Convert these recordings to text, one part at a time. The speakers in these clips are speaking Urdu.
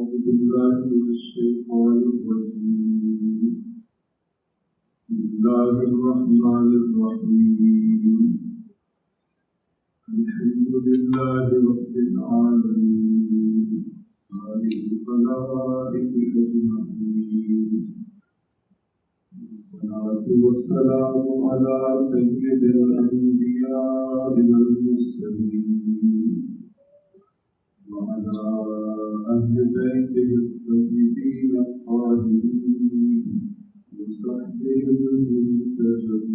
أعوذ بالله من الشيطان الرجيم بسم الله الرحمن الرحيم الحمد لله رب العالمين خالق الخلائق أجمعين والصلاة والسلام على سيد الأنبياء والمرسلين وعلى أهل بيته الطيبين الطاهرين وصحبه المنتجبين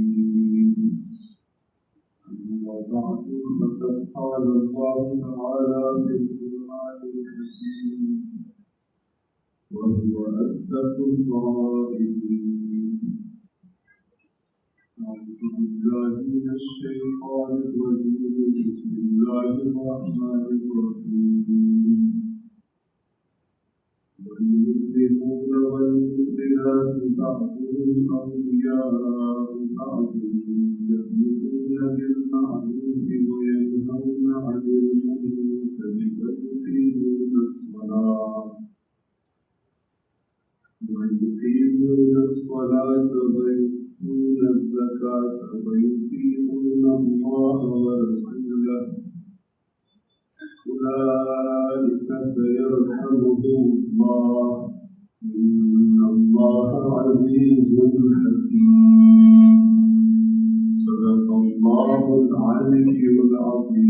أما بعد فقد قال الله تعالى في القرآن الحكيم وهو أصدق القائلين أعوذ بالله من الشيطان الرجيم بسم الله الرحمن الرحيم والمؤمنون والمؤمنات بعضهم أولياء بعض يأمرون بالمعروف وينهون عن المنكر ويقيمون الصلاة ويؤتون الزكاة ويطيعون الله ورسوله أولئك سيرحمهم الله إن الله عزيز حكيم صدق الله العلي العظيم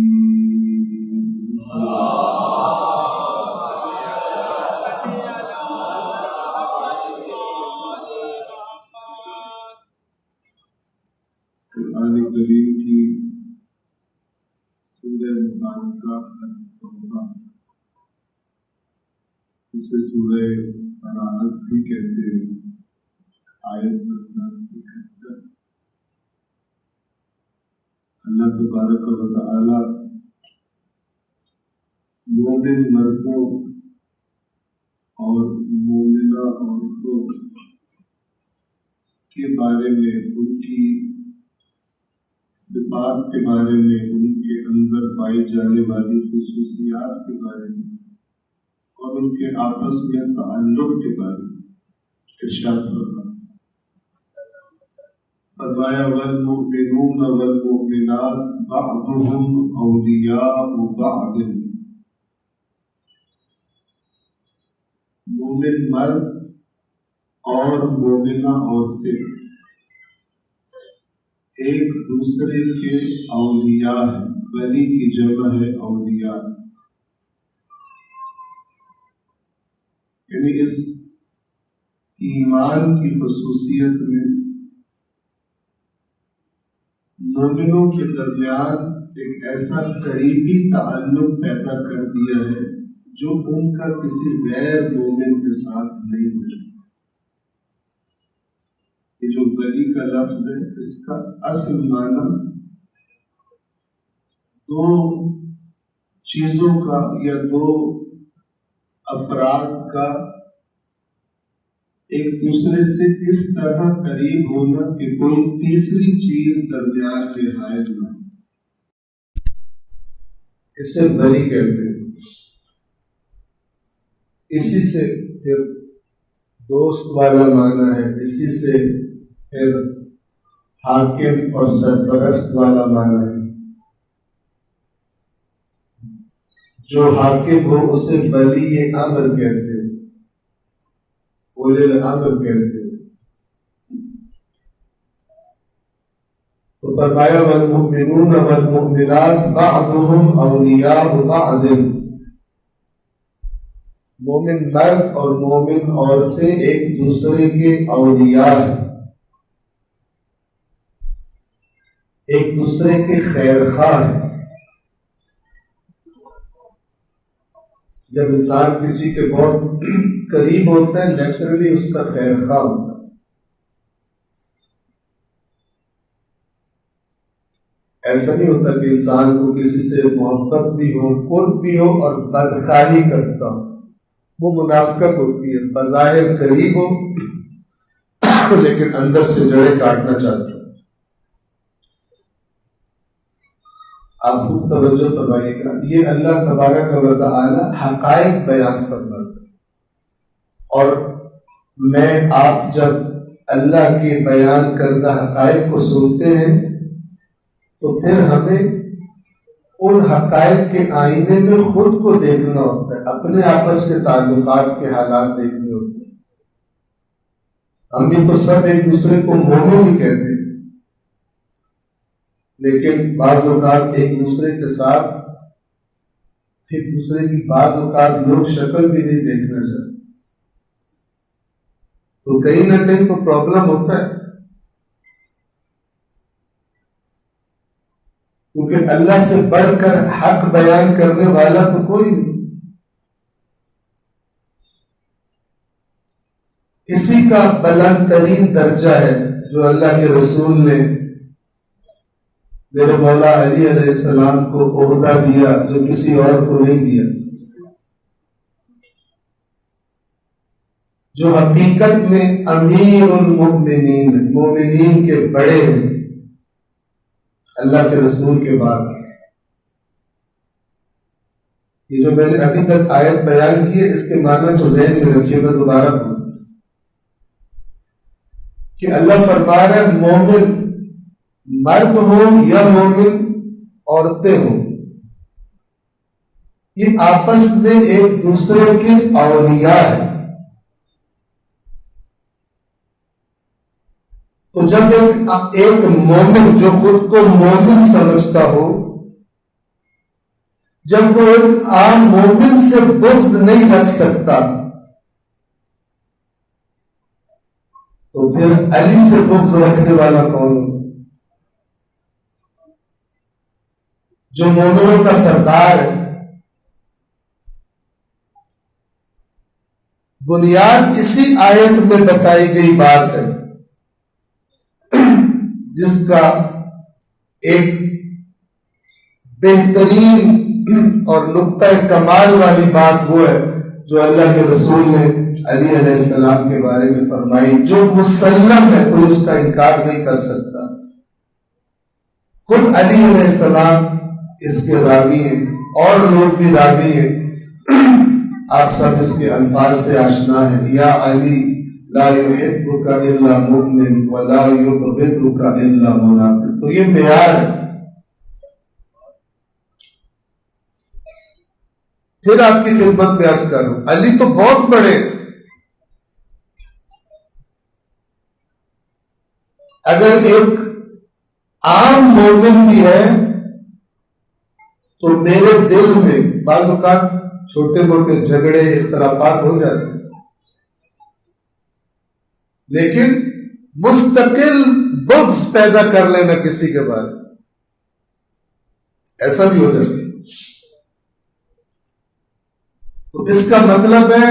قرآن کریم کی سورہ مبارکہ التوبہ اسے سورہ براءت بھی کہتے ہیں آیت نمبر 71 اللہ تبارک و تعالی مومن مردوں اور مومنہ عورتوں کے بارے میں ان کی صفات کے بارے میں ان کے اندر پائی جانے والی خصوصیات کے بارے میں اور ان کے آپس میں تعلق کے بارے میں ارشاد فرمایا والمؤمنون والمؤمنات بعضهم اولیاء بعض مومن مرد اور مومنہ عورتیں ایک دوسرے کے اولیاء ہیں ولی کی جمع ہے اولیاء یعنی اس ایمان کی خصوصیت میں مومنوں کے درمیان ایک ایسا قریبی تعلق پیدا کر دیا ہے جو ان کا کسی غیر مومن کے ساتھ نہیں ہوتا۔ یہ جو ولی کا لفظ ہے اس کا اصل معنی دو چیزوں کا یا دو افراد کا ایک دوسرے سے اس طرح قریب ہونا کہ کوئی تیسری چیز درمیان میں حائل نہ ہو، اسے ولی کہتے ہیں۔ اسی سے پھر دوست والا معنی ہے، اسی سے پھر حاکم اور سرپرست والا معنی ہے۔ جو حاکم ہو اسے ولی امر کہتے ہیں، اولی الامر کہتے ہیں۔ تو فرمایا والمؤمنون والمؤمنات بعضهم اولیاء بعض، مومن مرد اور مومن عورتیں ایک دوسرے کے اولیاء ہیں، ایک دوسرے کے خیر خواہ ہیں۔ جب انسان کسی کے بہت قریب ہوتا ہے نیچرلی اس کا خیر خواہ ہوتا ہے۔ ایسا نہیں ہوتا کہ انسان کو کسی سے محبت بھی ہو، قرب بھی ہو اور بدخواہی کرتا ہو، وہ منافقت ہوتی ہے۔ بظاہر قریب ہو لیکن اندر سے جڑیں کاٹنا چاہتا ہو۔ آپ خوب توجہ فرمائیے گا، یہ اللہ تبارک و تعالی حقائق بیان فرماتا ہے۔ اور میں آپ جب اللہ کے بیان کردہ حقائق کو سنتے ہیں تو پھر ہمیں ان حقائق کے آئینے میں خود کو دیکھنا ہوتا ہے، اپنے آپس کے تعلقات کے حالات دیکھنے ہوتے ہیں۔ ہم بھی تو سب ایک دوسرے کو مومن ہی کہتے ہیں، لیکن بعض اوقات ایک دوسرے کے ساتھ ایک دوسرے کی بعض اوقات لوگ شکل بھی نہیں دیکھنا چاہتے، تو کہیں نہ کہیں تو پرابلم ہوتا ہے، کیونکہ اللہ سے بڑھ کر حق بیان کرنے والا تو کوئی نہیں۔ اسی کا بلند ترین درجہ ہے جو اللہ کے رسول نے میرے مولا علی علیہ السلام کو عہدہ دیا جو کسی اور کو نہیں دیا، جو حقیقت میں امیر المؤمنین، مومنین کے بڑے ہیں اللہ کے رسول کے بعد۔ یہ جو میں نے ابھی تک آیت بیان کی ہے اس کے معنی کو ذہن میں رکھیے، میں دوبارہ بولوں کہ اللہ فرما رہا ہے مومن مرد ہوں یا مومن عورتیں ہوں، یہ آپس میں ایک دوسرے کے اولیاء ہیں۔ تو جب ایک مومن جو خود کو مومن سمجھتا ہو، جب وہ ایک عام مومن سے بغض نہیں رکھ سکتا تو پھر علی سے بغض رکھنے والا کون ہو؟ جو مومنوں کا سردار ہے۔ بنیاد اسی آیت میں بتائی گئی بات ہے، جس کا ایک بہترین اور نقطہ کمال والی بات وہ ہے جو اللہ کے رسول نے علی علیہ السلام کے بارے میں فرمائی، جو مسلم ہے، کوئی اس کا انکار نہیں کر سکتا۔ خود علی علیہ السلام اس کے راوی ہیں، اور لوگ بھی راوی ہیں، آپ سب اس کے الفاظ سے آشنا ہیں۔ یا علی لا يحبك الا مؤمن ولا يبغضك الا منافق، تو یہ معیار ہے۔ پھر آپ کی خدمت میں عرض کر رہا ہوں، علی تو بہت بڑے، اگر ایک عام مومن بھی ہے تو میرے دل میں بعض اوقات چھوٹے موٹے جھگڑے اختلافات ہو جاتے ہیں، لیکن مستقل بغض پیدا کر لینا کسی کے بارے ایسا بھی ہو جاتا ہے۔ تو اس کا مطلب ہے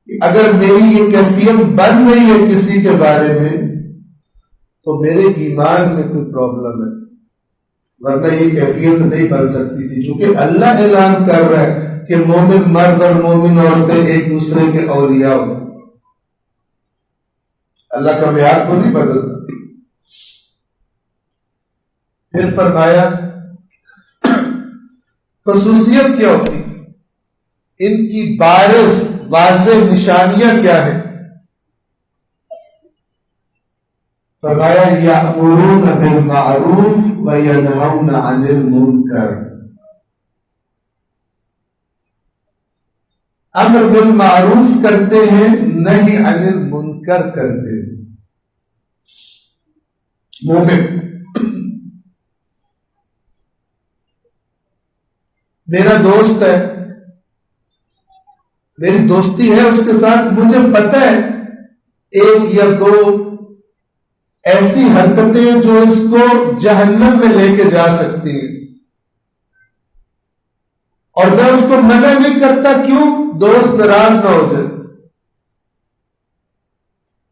کہ اگر میری یہ کیفیت بن رہی ہے کسی کے بارے میں تو میرے ایمان میں کوئی پرابلم ہے، ورنہ یہ کیفیت نہیں بن سکتی تھی، چونکہ اللہ اعلان کر رہا ہے کہ مومن مرد اور مومن عورتیں ایک دوسرے کے اولیاء ہوتے ہیں۔ اللہ کا معیار تو نہیں بدلتا۔ پھر فرمایا خصوصیت کیا ہوتی، ان کی بارز واضح نشانیاں کیا ہیں؟ فرمایا یأمرون بالمعروف وینہون عن المنکر، امر بالمعروف کرتے ہیں، نہی عن المنکر کرتے ہیں۔ مومن میرا دوست ہے، میری دوستی ہے اس کے ساتھ، مجھے پتہ ہے ایک یا دو ایسی حرکتیں جو اس کو جہنم میں لے کے جا سکتی ہیں، اور میں اس کو منع نہیں کرتا، کیوں؟ دوست ناراض نہ ہو جائے۔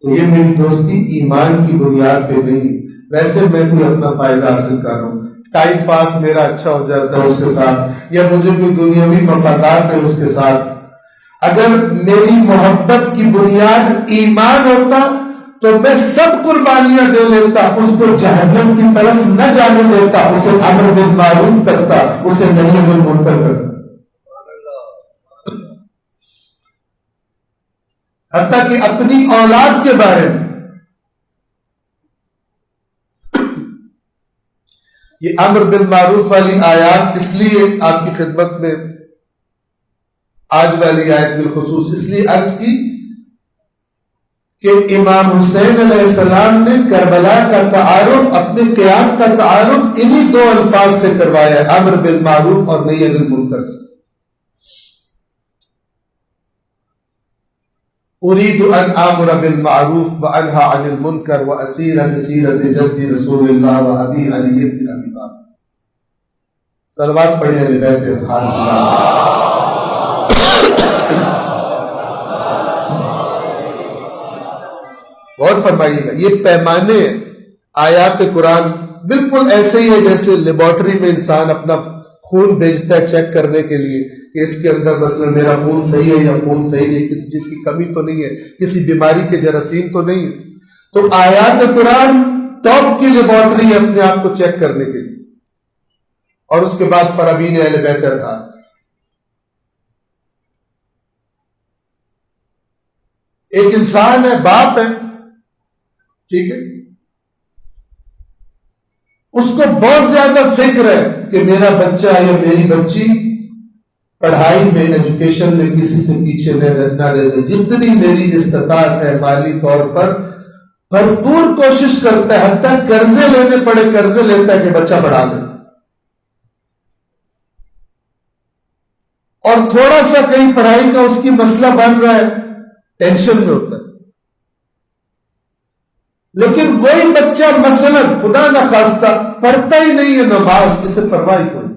تو یہ میری دوستی ایمان کی بنیاد پہ نہیں، ویسے میں کوئی اپنا فائدہ حاصل کر رہا ہوں، ٹائم پاس میرا اچھا ہو جاتا ہے اس کے ساتھ، یا مجھے کوئی دنیاوی مفادات ہے اس کے ساتھ۔ اگر میری محبت کی بنیاد ایمان ہوتا تو میں سب قربانیاں دے لیتا، اس کو جہنم کی طرف نہ جانے دیتا، اسے امر بالمعروف کرتا، اسے نہی عن المنکر کرتا۔ حتیٰ کہ اپنی اولاد کے بارے میں. یہ امر بالمعروف والی آیات اس لیے آپ کی خدمت میں آج والی آیت بالخصوص اس لیے عرض کی کہ امام حسین علیہ السلام نے کربلا کا تعارف، اپنے قیام کا تعارف انہی دو الفاظ سے کروایا ہے، امر بالمعروف اور نہی عن المنکر سے. اريد ان امر بالمعروف وانهى عن المنکر واسیر بسیرۃ جد رسول اللہ وابی علی بن ابی طالب. صلوات پڑھیں اہل بیت اطہار. غور فرمائیے گا، یہ پیمانے آیات قرآن بالکل ایسے ہی ہے جیسے لیبارٹری میں انسان اپنا خون بھیجتا ہے چیک کرنے کے لیے کہ اس کے اندر مثلا میرا خون صحیح ہے یا خون صحیح نہیں، کسی چیز کی کمی تو نہیں ہے، کسی بیماری کے جراثیم تو نہیں ہے. تو آیات قرآن ٹاپ کی لیبارٹری ہے اپنے آپ کو چیک کرنے کے لیے. اور اس کے بعد فرابین اہل بیت اطہار. ایک انسان ہے، باپ ہے، ٹھیک ہے، اس کو بہت زیادہ فکر ہے کہ میرا بچہ یا میری بچی پڑھائی میں، ایجوکیشن میں کسی سے پیچھے نہ رہ جائے. جتنی میری استطاعت ہے مالی طور پر بھرپور کوشش کرتا ہے، حتیٰ قرضے لینے پڑے قرضے لیتا ہے کہ بچہ پڑھا لے. اور تھوڑا سا کہیں پڑھائی کا اس کی مسئلہ بن رہا ہے، ٹینشن میں ہوتا ہے. لیکن وہی بچہ مثلا خدا نہ خواستہ پڑھتا ہی نہیں ہے نماز، اسے پرواہ کوئی.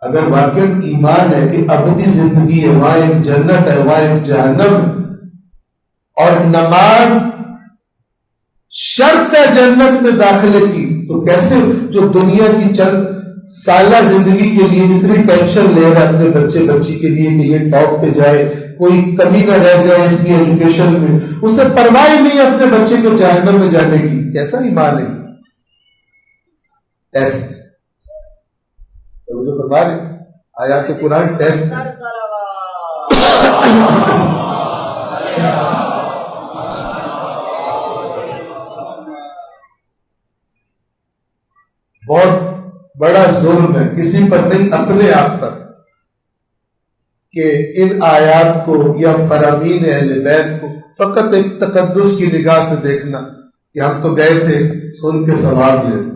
اگر واقعی ایمان ہے کہ ابدی زندگی ہے، وہاں ایک جنت ہے وہاں ایک جہنم ہے، اور نماز شرط ہے جنت میں داخلے کی، تو کیسے جو دنیا کی چند سالہ زندگی کے لیے اتنی ٹینشن لے رہا ہے اپنے بچے بچی کے لیے کہ یہ ٹاپ پہ جائے، کوئی کمی نہ رہ جائے اس کی ایجوکیشن میں، اسے پرواہ نہیں اپنے بچے کو جہنم میں جانے کی. کیسا ایمان ہے؟ ٹیسٹ جو فرما رہے آیات قرآن ٹیسٹ. بہت بڑا ظلم ہے، کسی پر نہیں اپنے آپ پر، کہ ان آیات کو یا فرامین اہل بیت کو فقط ایک تقدس کی نگاہ سے دیکھنا کہ ہم تو گئے تھے سن کے ثواب لے.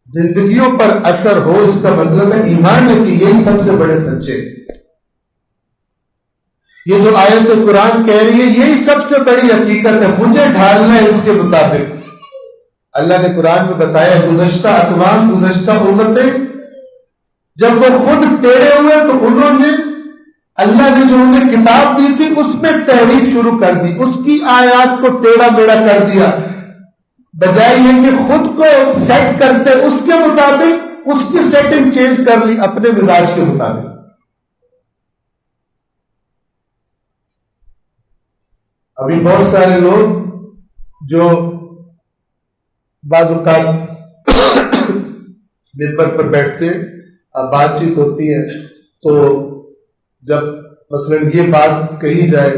زندگیوں پر اثر ہو، اس کا مطلب ہے ایمان ہے کہ یہی سب سے بڑے سچے. یہ جو آیت قرآن کہہ رہی ہے یہی سب سے بڑی حقیقت ہے، مجھے ڈھالنا ہے اس کے مطابق. اللہ نے قرآن میں بتایا گزشتہ اقوام، گزشتہ امتیں جب وہ خود ٹیڑے ہوئے تو انہوں نے اللہ نے جو انہیں کتاب دی تھی اس میں تحریف شروع کر دی، اس کی آیات کو ٹیڑھا میڑھا کر دیا، بجائے یہ کہ خود کو سیٹ کرتے اس کے مطابق اس کی سیٹنگ چینج کر لی اپنے مزاج کے مطابق. ابھی بہت سارے لوگ جو بعض اوقات منبر پر بیٹھتے ہیں، اب بات چیت ہوتی ہے تو جب مثلا یہ بات کہی جائے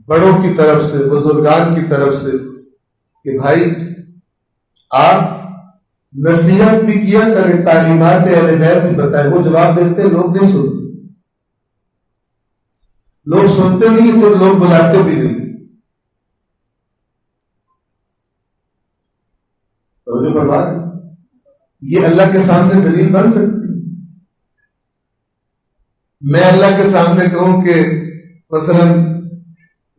بڑوں کی طرف سے، بزرگان کی طرف سے کہ بھائی آپ نصیحت بھی کیا کریں، تعلیمات اہل بیت بھی بتائیں، وہ جواب دیتے ہیں لوگ نہیں سنتے. لوگ سنتے نہیں تو لوگ بلاتے بھی نہیں. توجہ فرما، یہ اللہ کے سامنے دلیل بن سکتی. میں اللہ کے سامنے کہوں کہ مثلا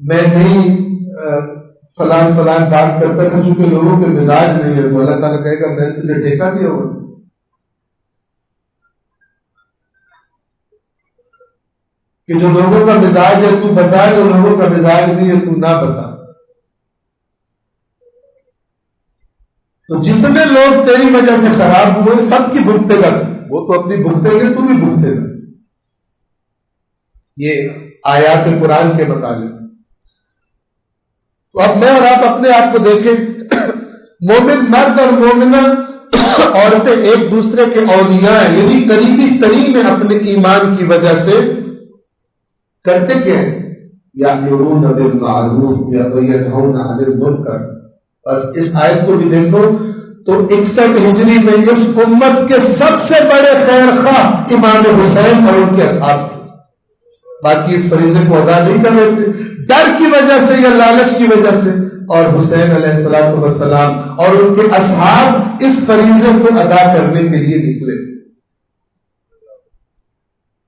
میں نہیں فلان فلان بات کرتا تھا چونکہ لوگوں کے مزاج نہیں ہے، تو اللہ تعالیٰ کہے گا میں نے تجھے ٹھیکہ دیا ہوا کہ جو لوگوں کا مزاج ہے تو بتا، جو لوگوں کا مزاج نہیں ہے تو نہ بتا. تو جتنے لوگ تیری وجہ سے خراب ہوئے سب کی بھگتے گا، وہ تو اپنی بھگتے گے، تو بھی بھگتے گا. یہ آیات قرآن کے مطابق. تو اب میں اور آپ اپنے آپ کو دیکھیں، مومن مرد اور مومنہ عورتیں ایک دوسرے کے اولیاء ہیں، یعنی قریبی ترین ہیں اپنے ایمان کی وجہ سے، کرتے کیا ہیں؟ یأمرون بالمعروف وینہون عن المنکر۔ بس اس آیت کو بھی دیکھو تو 61 ہجری میں اس امت کے سب سے بڑے خیر خواہ امام حسین اور ان کے اصحاب تھے، باقی اس فریضے کو ادا نہیں کر رہے تھے ڈر کی وجہ سے یا لالچ کی وجہ سے، اور حسین علیہ السلام اور ان کے اصحاب اس فریضے کو ادا کرنے کے لیے نکلے۔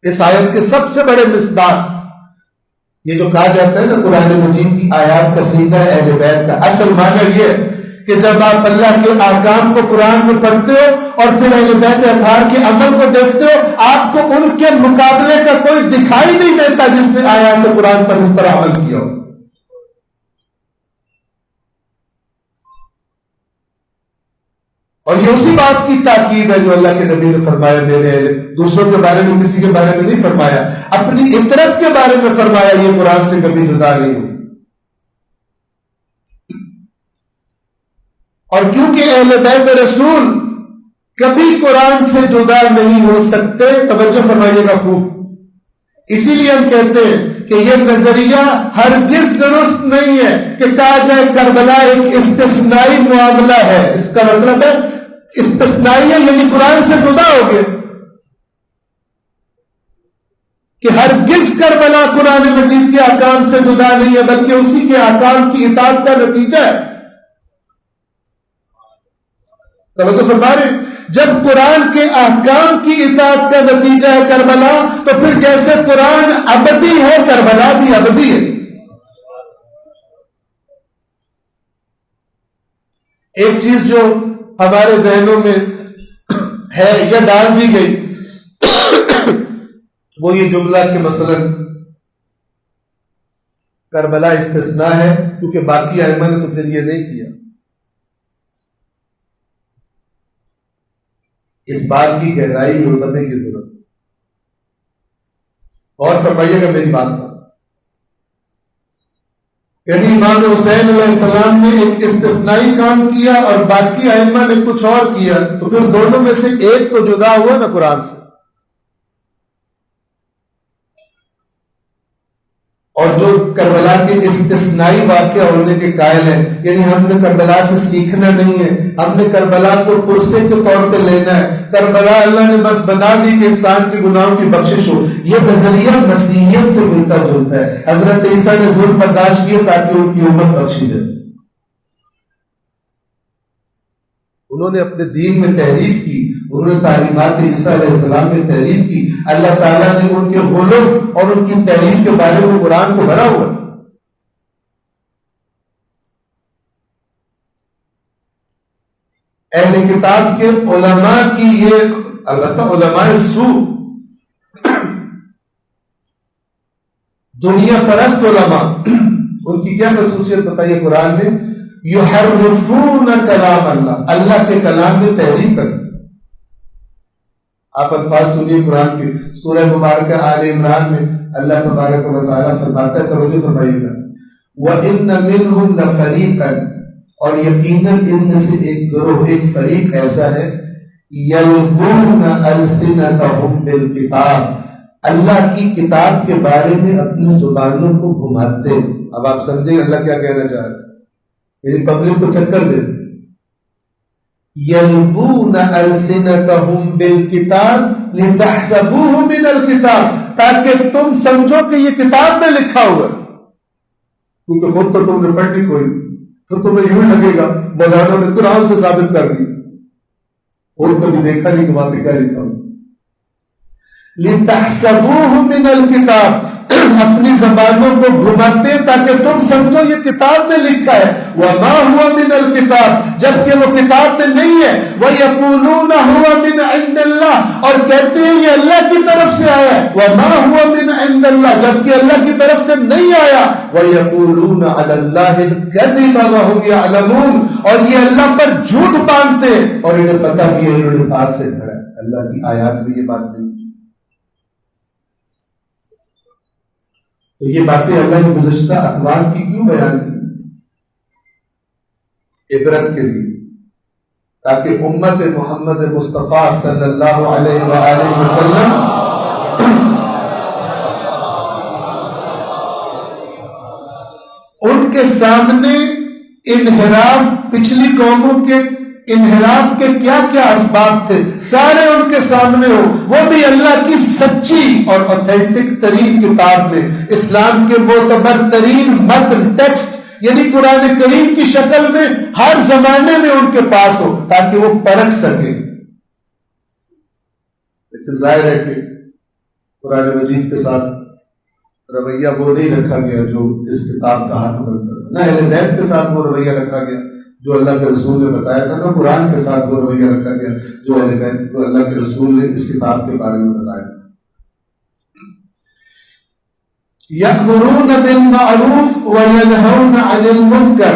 اس آیت کے سب سے بڑے مصداق، یہ جو کہا جاتا ہے نا قرآن مجید کی آیات کا سیدھا اہل بیت کا، اصل معنی یہ ہے کہ جب آپ اللہ کے احکام کو قرآن میں پڑھتے ہو اور پھر اہل بیت اطہار کے عمل کو دیکھتے ہو، آپ کو ان کے مقابلے کا کوئی دکھائی نہیں دیتا جس نے آیات قرآن پر اس طرح عمل کیا ہو۔ اور یہ اسی بات کی تاکید ہے جو اللہ کے نبی نے فرمایا، میرے اہل، دوسروں کے بارے میں کسی کے بارے میں نہیں فرمایا، اپنی اطرت کے بارے میں فرمایا، یہ قرآن سے کبھی جدا نہیں ہو۔ اور کیونکہ اہل بیت رسول کبھی قرآن سے جدا نہیں ہو سکتے، توجہ فرمائیے گا خوب، اسی لیے ہم کہتے ہیں کہ یہ نظریہ ہرگز درست نہیں ہے کہ کہا جائے کربلا ایک استثنائی معاملہ ہے، اس کا مطلب ہے استثنائی ہے یعنی قرآن سے جدا ہو گئے، کہ ہرگز کربلا قرآن مجید کے احکام سے جدا نہیں ہے بلکہ اسی کے احکام کی اطاعت کا نتیجہ ہے۔ توجہ فرما رہے ہیں، جب قرآن کے احکام کی اطاعت کا نتیجہ ہے کربلا، تو پھر جیسے قرآن ابدی ہے کربلا بھی ابدی ہے۔ ایک چیز جو ہمارے ذہنوں میں ہے یا ڈال دی گئی وہ یہ جملہ کہ مثلا کربلا استثناء ہے کیونکہ باقی ائمہ نے تو پھر یہ نہیں کیا۔ اس بات کی گہرائی میں اترنے کی ضرورت ہے، اور فرمائیے گا میری بات پر، یعنی امام حسین علیہ السلام نے ایک استثنائی کام کیا اور باقی ائمہ نے کچھ اور کیا، تو پھر دونوں میں سے ایک تو جدا ہوا نا قرآن سے۔ اور جو کربلا کے استثنائی واقعہ ہونے کے قائل ہیں، یعنی ہم نے کربلا سے سیکھنا نہیں ہے، ہم نے کربلا کو پرسے کے طور پہ لینا ہے، کربلا اللہ نے بس بنا دی کہ انسان کے گناہوں کی بخشش ہو، یہ نظریہ مسیحیت سے ملتا جلتا ہے۔ حضرت عیسیٰ نے ظلم برداشت کیا تاکہ ان کی امت بخشی جائے، انہوں نے اپنے دین میں تحریف کی، انہوں نے تعلیمات عیسیٰ علیہ السلام میں تحریف کی، اللہ تعالیٰ نے ان کے غلو اور ان کی تحریف کے بارے میں قرآن کو بھرا ہوا۔ اہل کتاب کے علماء کی یہ البتہ علماء سوء، دنیا پرست علماء، ان کی کیا خصوصیت بتائیے قرآن میں؟ یحرفون کلام اللہ، اللہ کے کلام میں تحریف کرتے۔ آپ الفاظ سنیے قرآن کے سورہ مبارکہ آل عمران میں اللہ تبارک و تعالیٰ فرماتا ہے، توجہ فرمائیے گا، وَإِنَّ مِنْهُمْ لَفَرِيقًا، اور یقیناً ان میں سے ایک گروہ، ایک فریق ایسا ہے، يَلْقُونَ أَلْسِنَتَهُمْ بِالْكِتَابِ، اللہ کی کتاب کے بارے میں اپنی زبانوں کو گھماتے ہیں۔ اب آپ سمجھیں اللہ کیا کہنا چاہ رہے ہیں، یعنی پبلک کو چکر دیتے۔ یلقون السنتهم بالکتاب لتحسبوه من الکتاب، تاکہ تم سمجھو کہ یہ کتاب میں لکھا ہوا ہے، کیونکہ خود تو تم نے پڑھی کوئی، تو تمہیں یوں لگے گا مولانا نے قرآن سے ثابت کر دی، اور کبھی دیکھا نہیں کہ وہاں پہ کیا لکھا ہوا۔ لتحسبوه من الکتاب، اپنی زبانوں کو گھماتے تاکہ تم سمجھو یہ کتاب میں لکھا ہے، وما هو من الکتاب، جبکہ وہ کتاب میں نہیں ہے، وَيَقُولُونَ هُوَ مِنْ عِنْدِ اللَّهِ، اور کہتے ہیں یہ اللہ کی طرف سے آیا ہے، وما هو من عند اللہ، جبکہ اللہ کی طرف سے نہیں آیا، وَيَقُولُونَ عَلَى اللَّهِ الْكَذِبَ وَهُمْ يَعْلَمُونَ، اور یہ اللہ پر جھوٹ باندھتے اور انہیں پتہ بھی ہے انہوں نے پاس سے کھڑا ہے، اللہ کی آیات میں یہ بات نہیں۔ تو یہ باتیں اللہ نے گزشتہ اقوام کی کیوں بیان کی؟ عبرت کے لیے، تاکہ امت محمد مصطفیٰ صلی اللہ علیہ وآلہ وسلم ان کے سامنے انحراف، پچھلی قوموں کے انحراف کے کیا کیا اسباب تھے، سارے ان کے سامنے ہو، وہ بھی اللہ کی سچی اور اوتھینٹک ترین کتاب میں، اسلام کے معتبر ترین متن، ٹیکسٹ یعنی قرآن کریم کی شکل میں ہر زمانے میں ان کے پاس ہو تاکہ وہ پرکھ سکے۔ لیکن ظاہر ہے کہ قرآن مجید کے ساتھ رویہ وہ نہیں رکھا گیا جو اس کتاب کا حق بنتا تھا، نہ اہل بیت کے ساتھ وہ رویہ رکھا گیا جو اللہ کے رسول نے بتایا تھا، نہ قرآن کے ساتھ وہ رویہ رکھا گیا جو اہل بیت، جو اللہ کے رسول نے اس کتاب کے بارے میں بتایا تھا۔ یأمرون بالمعروف وینہون عن المنکر،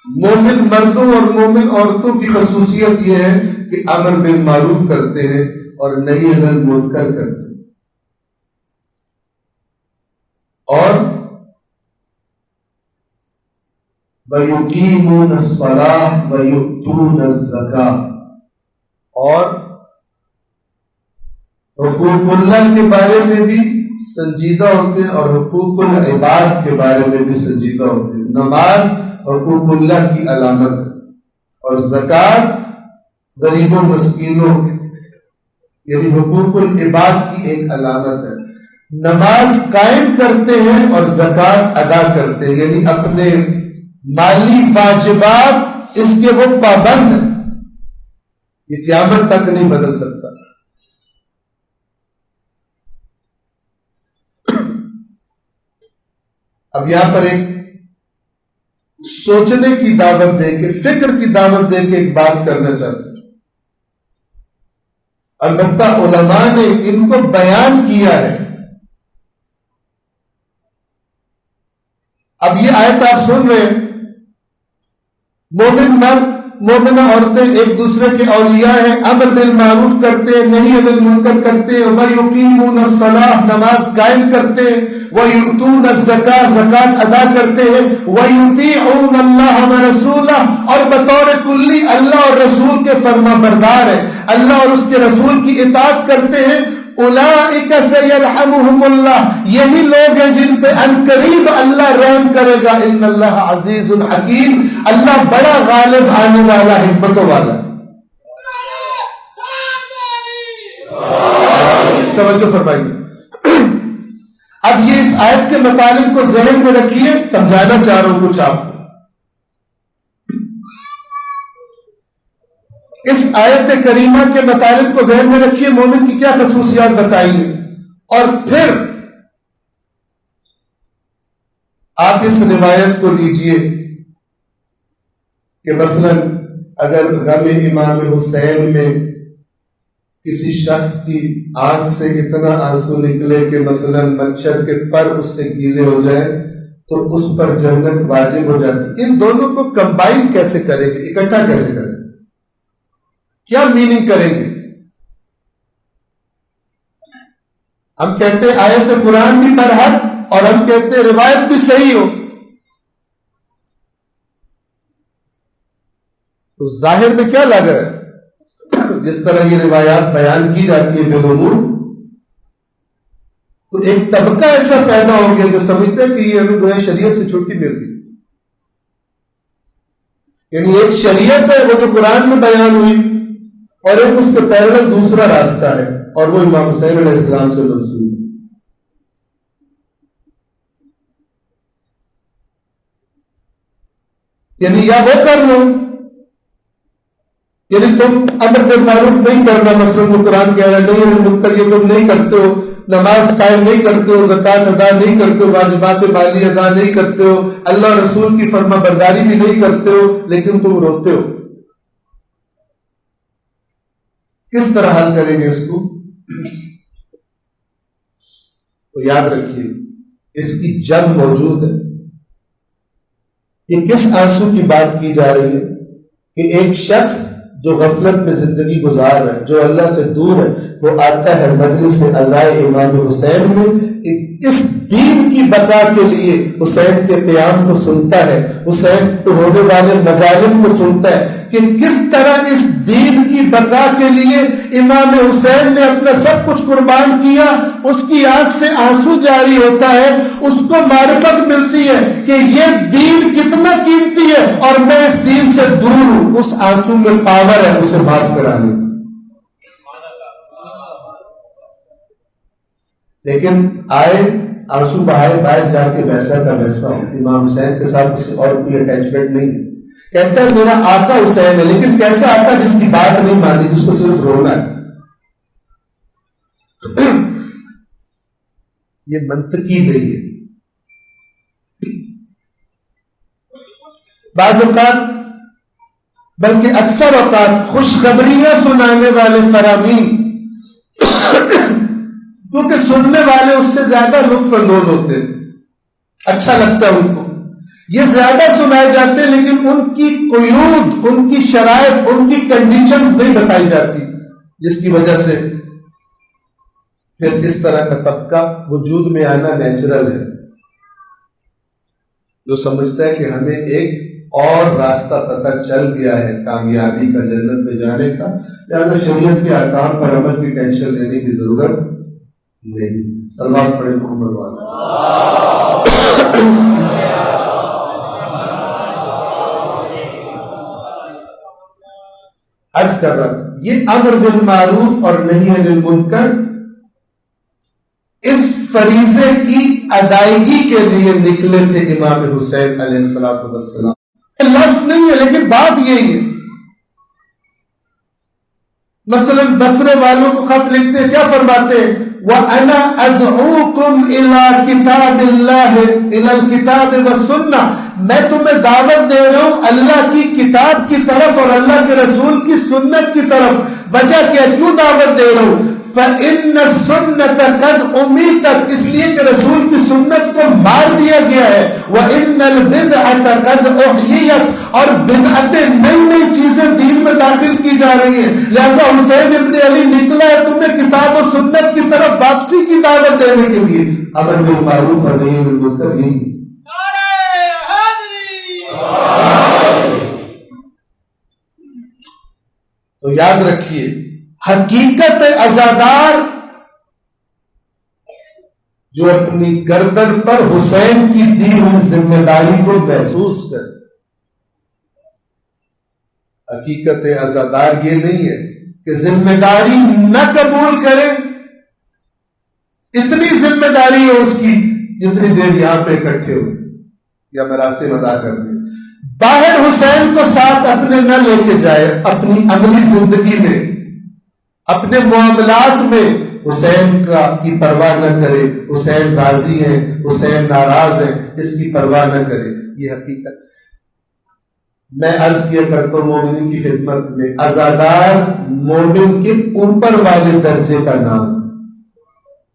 مومن مردوں اور مومن عورتوں کی خصوصیت یہ ہے کہ امر بالمعروف کرتے ہیں اور نہی عن المنکر کرتے ہیں، اور وَيُقِيمُونَ الصَّلَاةَ وَيُؤْتُونَ الزَّكَاةَ، اور حقوق اللہ کے بارے میں بھی سنجیدہ ہوتے ہیں اور حقوق العباد کے بارے میں بھی سنجیدہ ہوتے ہیں۔ نماز حقوق اللہ کی علامت ہے اور زکوٰۃ غریبوں مسکینوں یعنی حقوق العباد کی ایک علامت ہے۔ نماز قائم کرتے ہیں اور زکوٰۃ ادا کرتے ہیں، یعنی اپنے مالی واجبات اس کے وہ پابند ہیں، یہ قیامت تک نہیں بدل سکتا۔ اب یہاں پر ایک سوچنے کی دعوت دے کے، فکر کی دعوت دے کے ایک بات کرنا چاہتے ہیں۔ البتہ علماء نے ان کو بیان کیا ہے۔ اب یہ آیت آپ سن رہے ہیں، مومن مرد مومنہ عورتیں ایک دوسرے کے اولیاء ہیں، امر بالمعروف کرتے ہیں، نہی عن المنکر کرتے ہیں، وَيُقِيمُونَ الصَّلَاةَ نماز قائم کرتے ہیں، وَيُؤْتُونَ الزَّكَاةَ زکوٰۃ ادا کرتے ہیں، وَيُطِيعُونَ اللَّهَ وَرَسُولَهُ اور بطور کلی اللہ اور رسول کے فرما بردار ہیں، اللہ اور اس کے رسول کی اطاعت کرتے ہیں۔ اولئک سیرحمہم اللہ، یہی لوگ ہیں جن پہ عنقریب اللہ رحم کرے گا۔ ان اللہ عزیز حکیم، اللہ بڑا غالب آنے والا، حکمتوں والا۔ توجہ فرمائیے، اب یہ اس آیت کے مطالب کو ذہن میں رکھیے، سمجھانا چاہ رہا ہوں کچھ آپ کو۔ اس آیت کریمہ کے مطالب کو ذہن میں رکھیے، مومن کی کیا خصوصیات بتائی ہیں، اور پھر آپ اس روایت کو لیجئے کہ مثلا اگر غم امام حسین میں کسی شخص کی آنکھ سے اتنا آنسو نکلے کہ مثلا مچھر کے پر اس سے گیلے ہو جائے تو اس پر جنت واجب ہو جاتی۔ ان دونوں کو کمبائن کیسے کریں گے، اکٹھا کیسے کریں گے، کیا میننگ کریں گے؟ ہم کہتے ہیں آیت قرآن بھی برحق اور ہم کہتے ہیں روایت بھی صحیح ہو، تو ظاہر میں کیا لگ رہا ہے؟ جس طرح یہ روایات بیان کی جاتی ہے بالعموم، تو ایک طبقہ ایسا پیدا ہو گیا جو سمجھتے ہیں کہ یہ ہمیں گویا شریعت سے چھٹی مل گئی، یعنی ایک شریعت ہے وہ جو قرآن میں بیان ہوئی، اور ایک اس کے پیرلل دوسرا راستہ ہے اور وہ امام حسین علیہ السلام سے منسوب ہے۔ یعنی یا وہ کر لو، یعنی تم امر بالمعروف نہیں کرنا، مثلا وہ قرآن کہہ رہا ہے نہیں عن المنکر، یہ تم نہیں کرتے ہو، نماز قائم نہیں کرتے ہو، زکوٰۃ ادا نہیں کرتے ہو، واجبات مالی ادا نہیں کرتے ہو، اللہ رسول کی فرما برداری بھی نہیں کرتے ہو، لیکن تم روتے ہو۔ کس طرح حل کریں گے اس کو؟ تو یاد رکھیے اس کی جنگ موجود ہے۔ یہ کس آنسو کی بات کی جا رہی ہے کہ ایک شخص جو غفلت میں زندگی گزار ہے، جو اللہ سے دور ہے، وہ آتا ہے مجلس عزائے امام حسین میں، اس دین کی بقا کے لیے حسین کے قیام کو سنتا ہے، حسین پہ ہونے والے مظالم کو سنتا ہے کہ کس طرح اس دین کی بقا کے لیے امام حسین نے اپنا سب کچھ قربان کیا، اس کی آنکھ سے آنسو جاری ہوتا ہے، اس کو معرفت ملتی ہے کہ یہ دین کتنا قیمتی ہے اور میں اس دین سے دور ہوں، اس آنسو میں پاور ہے اسے معاف کرانے کی۔ لیکن آئے آنسو بہائے باہر جا کے ویسا کا ویسا ہو، امام حسین کے ساتھ کسی اور کوئی اٹیچمنٹ نہیں ہے، کہتا ہے میرا آقا حسین ہے، لیکن کیسا آقا جس کی بات نہیں مانی، جس کو صرف رونا ہے۔ یہ منطقی نہیں ہے۔ بعض اوقات بلکہ اکثر اوقات خوشخبریاں سنانے والے فرامین کیونکہ سننے والے اس سے زیادہ لطف اندوز ہوتے ہیں، اچھا لگتا ہے ان کو، یہ زیادہ سنائے جاتے ہیں، لیکن ان کی قیود، ان کی شرائط، ان کی کنڈیشنز نہیں بتائی جاتی، جس کی وجہ سے پھر اس طرح کا طبقہ وجود میں آنا نیچرل ہے، جو سمجھتا ہے کہ ہمیں ایک اور راستہ پتہ چل گیا ہے کامیابی کا، جنت میں جانے کا، لہٰذا شریعت کے احکام پر عمل کی ٹینشن لینے کی ضرورت نہیں۔ سلوات پڑھیں محمد والا۔ عرض کر رہا تھا یہ امر بالمعروف اور نہی عن المنکر اس فریضے کی ادائیگی کے لیے نکلے تھے امام حسین علیہ الصلوۃ والسلام۔ لفظ نہیں ہے لیکن بات یہی ہے۔ مثلا بصرے والوں کو خط لکھتے ہیں، کیا فرماتے ہیں؟ وَأَنَا أَدْعُوكُمْ إِلَىٰ كِتَابِ اللَّهِ إِلَى الْكِتَابِ وَالسُّنَّةِ، میں تمہیں دعوت دے رہا ہوں اللہ کی کتاب کی طرف اور اللہ کے رسول کی سنت کی طرف۔ وجہ کیا، کیوں دعوت دے رہا ہوں؟ فَإِنَّ السُّنَّةَ قَدْ أُمِيتَتْ، اس لیے کہ رسول کی سنت کو مار دیا گیا ہے۔ وَإِنَّ الْبِدْعَةَ قَدْ أُحْيِيَتْ، اور بدعتیں نئی نئی چیزیں دین میں داخل کی جا رہی ہیں، لہذا حسین ابن علی نکلا ہے تمہیں کتاب و سنت کی طرف واپسی کی دعوت دینے کے لیے۔ امر بالمعروف اور نہی عن المنکر ہی۔ تو یاد رکھیے حقیقت عزادار جو اپنی گردن پر حسین کی دی ہوئی ذمہ داری کو محسوس کر، حقیقت عزادار یہ نہیں ہے کہ ذمہ داری نہ قبول کرے، اتنی ذمہ داری ہے اس کی جتنی دیر یہاں پہ اکٹھے ہو یا مراسم ادا کرنے، باہر حسین کو ساتھ اپنے نہ لے کے جائے، اپنی عملی زندگی میں، اپنے معاملات میں حسین کی پرواہ نہ کرے، حسین راضی ہیں، حسین ناراض ہیں، اس کی پرواہ نہ کرے۔ یہ حقیقت میں عرض کیا کرتا ہوں مومنین کی خدمت میں، عزادار مومن کے اوپر والے درجے کا نام۔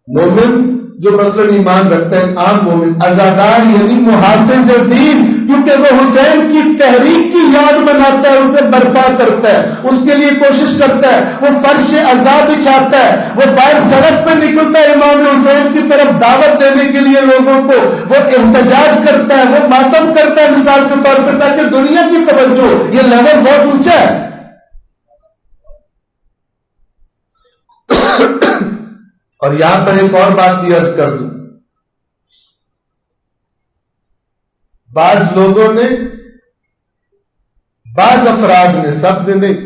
مومن جو مثلا ایمان رکھتا ہے، عام مومن، عزادار یعنی محافظ دین، کیونکہ وہ حسین کی تحریک کی یاد مناتا ہے، اسے برپا کرتا ہے، اس کے لیے کوشش کرتا ہے، وہ فرش عذاب بچھاتا ہے، وہ باہر سڑک پہ نکلتا ہے امام حسین کی طرف دعوت دینے کے لیے لوگوں کو، وہ احتجاج کرتا ہے، وہ ماتم کرتا ہے مثال کے طور پہ، تاکہ دنیا کی توجہ، یہ لیول بہت اونچا ہے۔ اور یہاں پر ایک اور بات بھی عرض کر دوں، بعض لوگوں نے، بعض افراد نے، سب نے نہیں،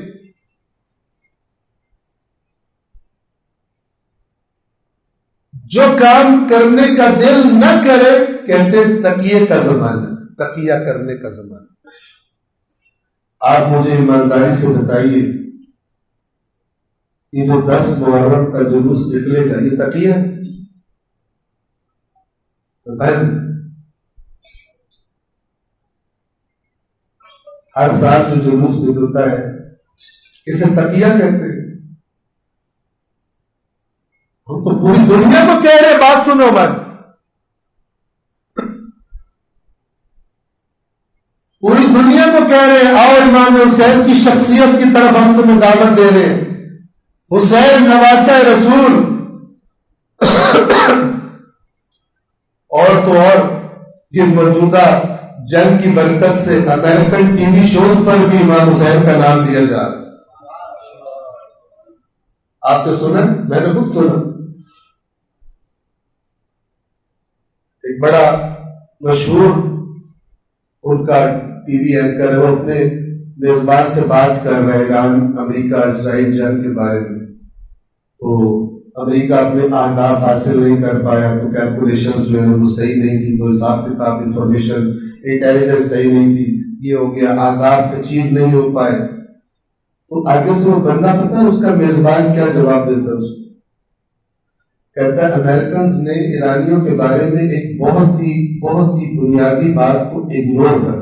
جو کام کرنے کا دل نہ کرے کہتے تقیے کا زمانہ، تقیہ کرنے کا زمانہ۔ آپ مجھے ایمانداری سے بتائیے یہ جو 10 محرم کا جلوس نکلے گا یہ تقیہ بتائیں؟ ہر سال جو جلوس نکلتا ہے اسے تقیہ کہتے ہیں۔ ہم تو پوری دنیا کو کہہ رہے، بات سنو من، پوری دنیا کو کہہ رہے ہیں آؤ امام حسین کی شخصیت کی طرف ہم تمہیں دعوت دے رہے ہیں، حسین نواسہ رسول، اور تو اور یہ موجودہ جنگ کی برکت سے امریکن ٹی وی شوز پر بھی امام حسین کا نام لیا جا رہا ہے۔ آپ نے سنا؟ میں نے خود سنا۔ ایک بڑا مشہور ان کا ٹی وی اینکر ہے، وہ اپنے میزبان سے بات کر رہے ہیں ایران امریکہ اسرائیل جنگ کے بارے میں، تو امریکہ اپنے اہداف حاصل نہیں کر پایا، تو کیلکولیشنز جو ہیں وہ صحیح نہیں تھی، تو حساب کتاب انفارمیشن انٹیلیجنس صحیح نہیں تھی، یہ ہو گیا، اہداف اچیو نہیں ہو پائے۔ تو آگے سے وہ بندہ پتہ ہے اس کا میزبان کیا جواب دیتا ہے؟ اس کو کہتا ہے امریکنز نے ایرانیوں کے بارے میں ایک بہت ہی بنیادی بات کو اگنور کر،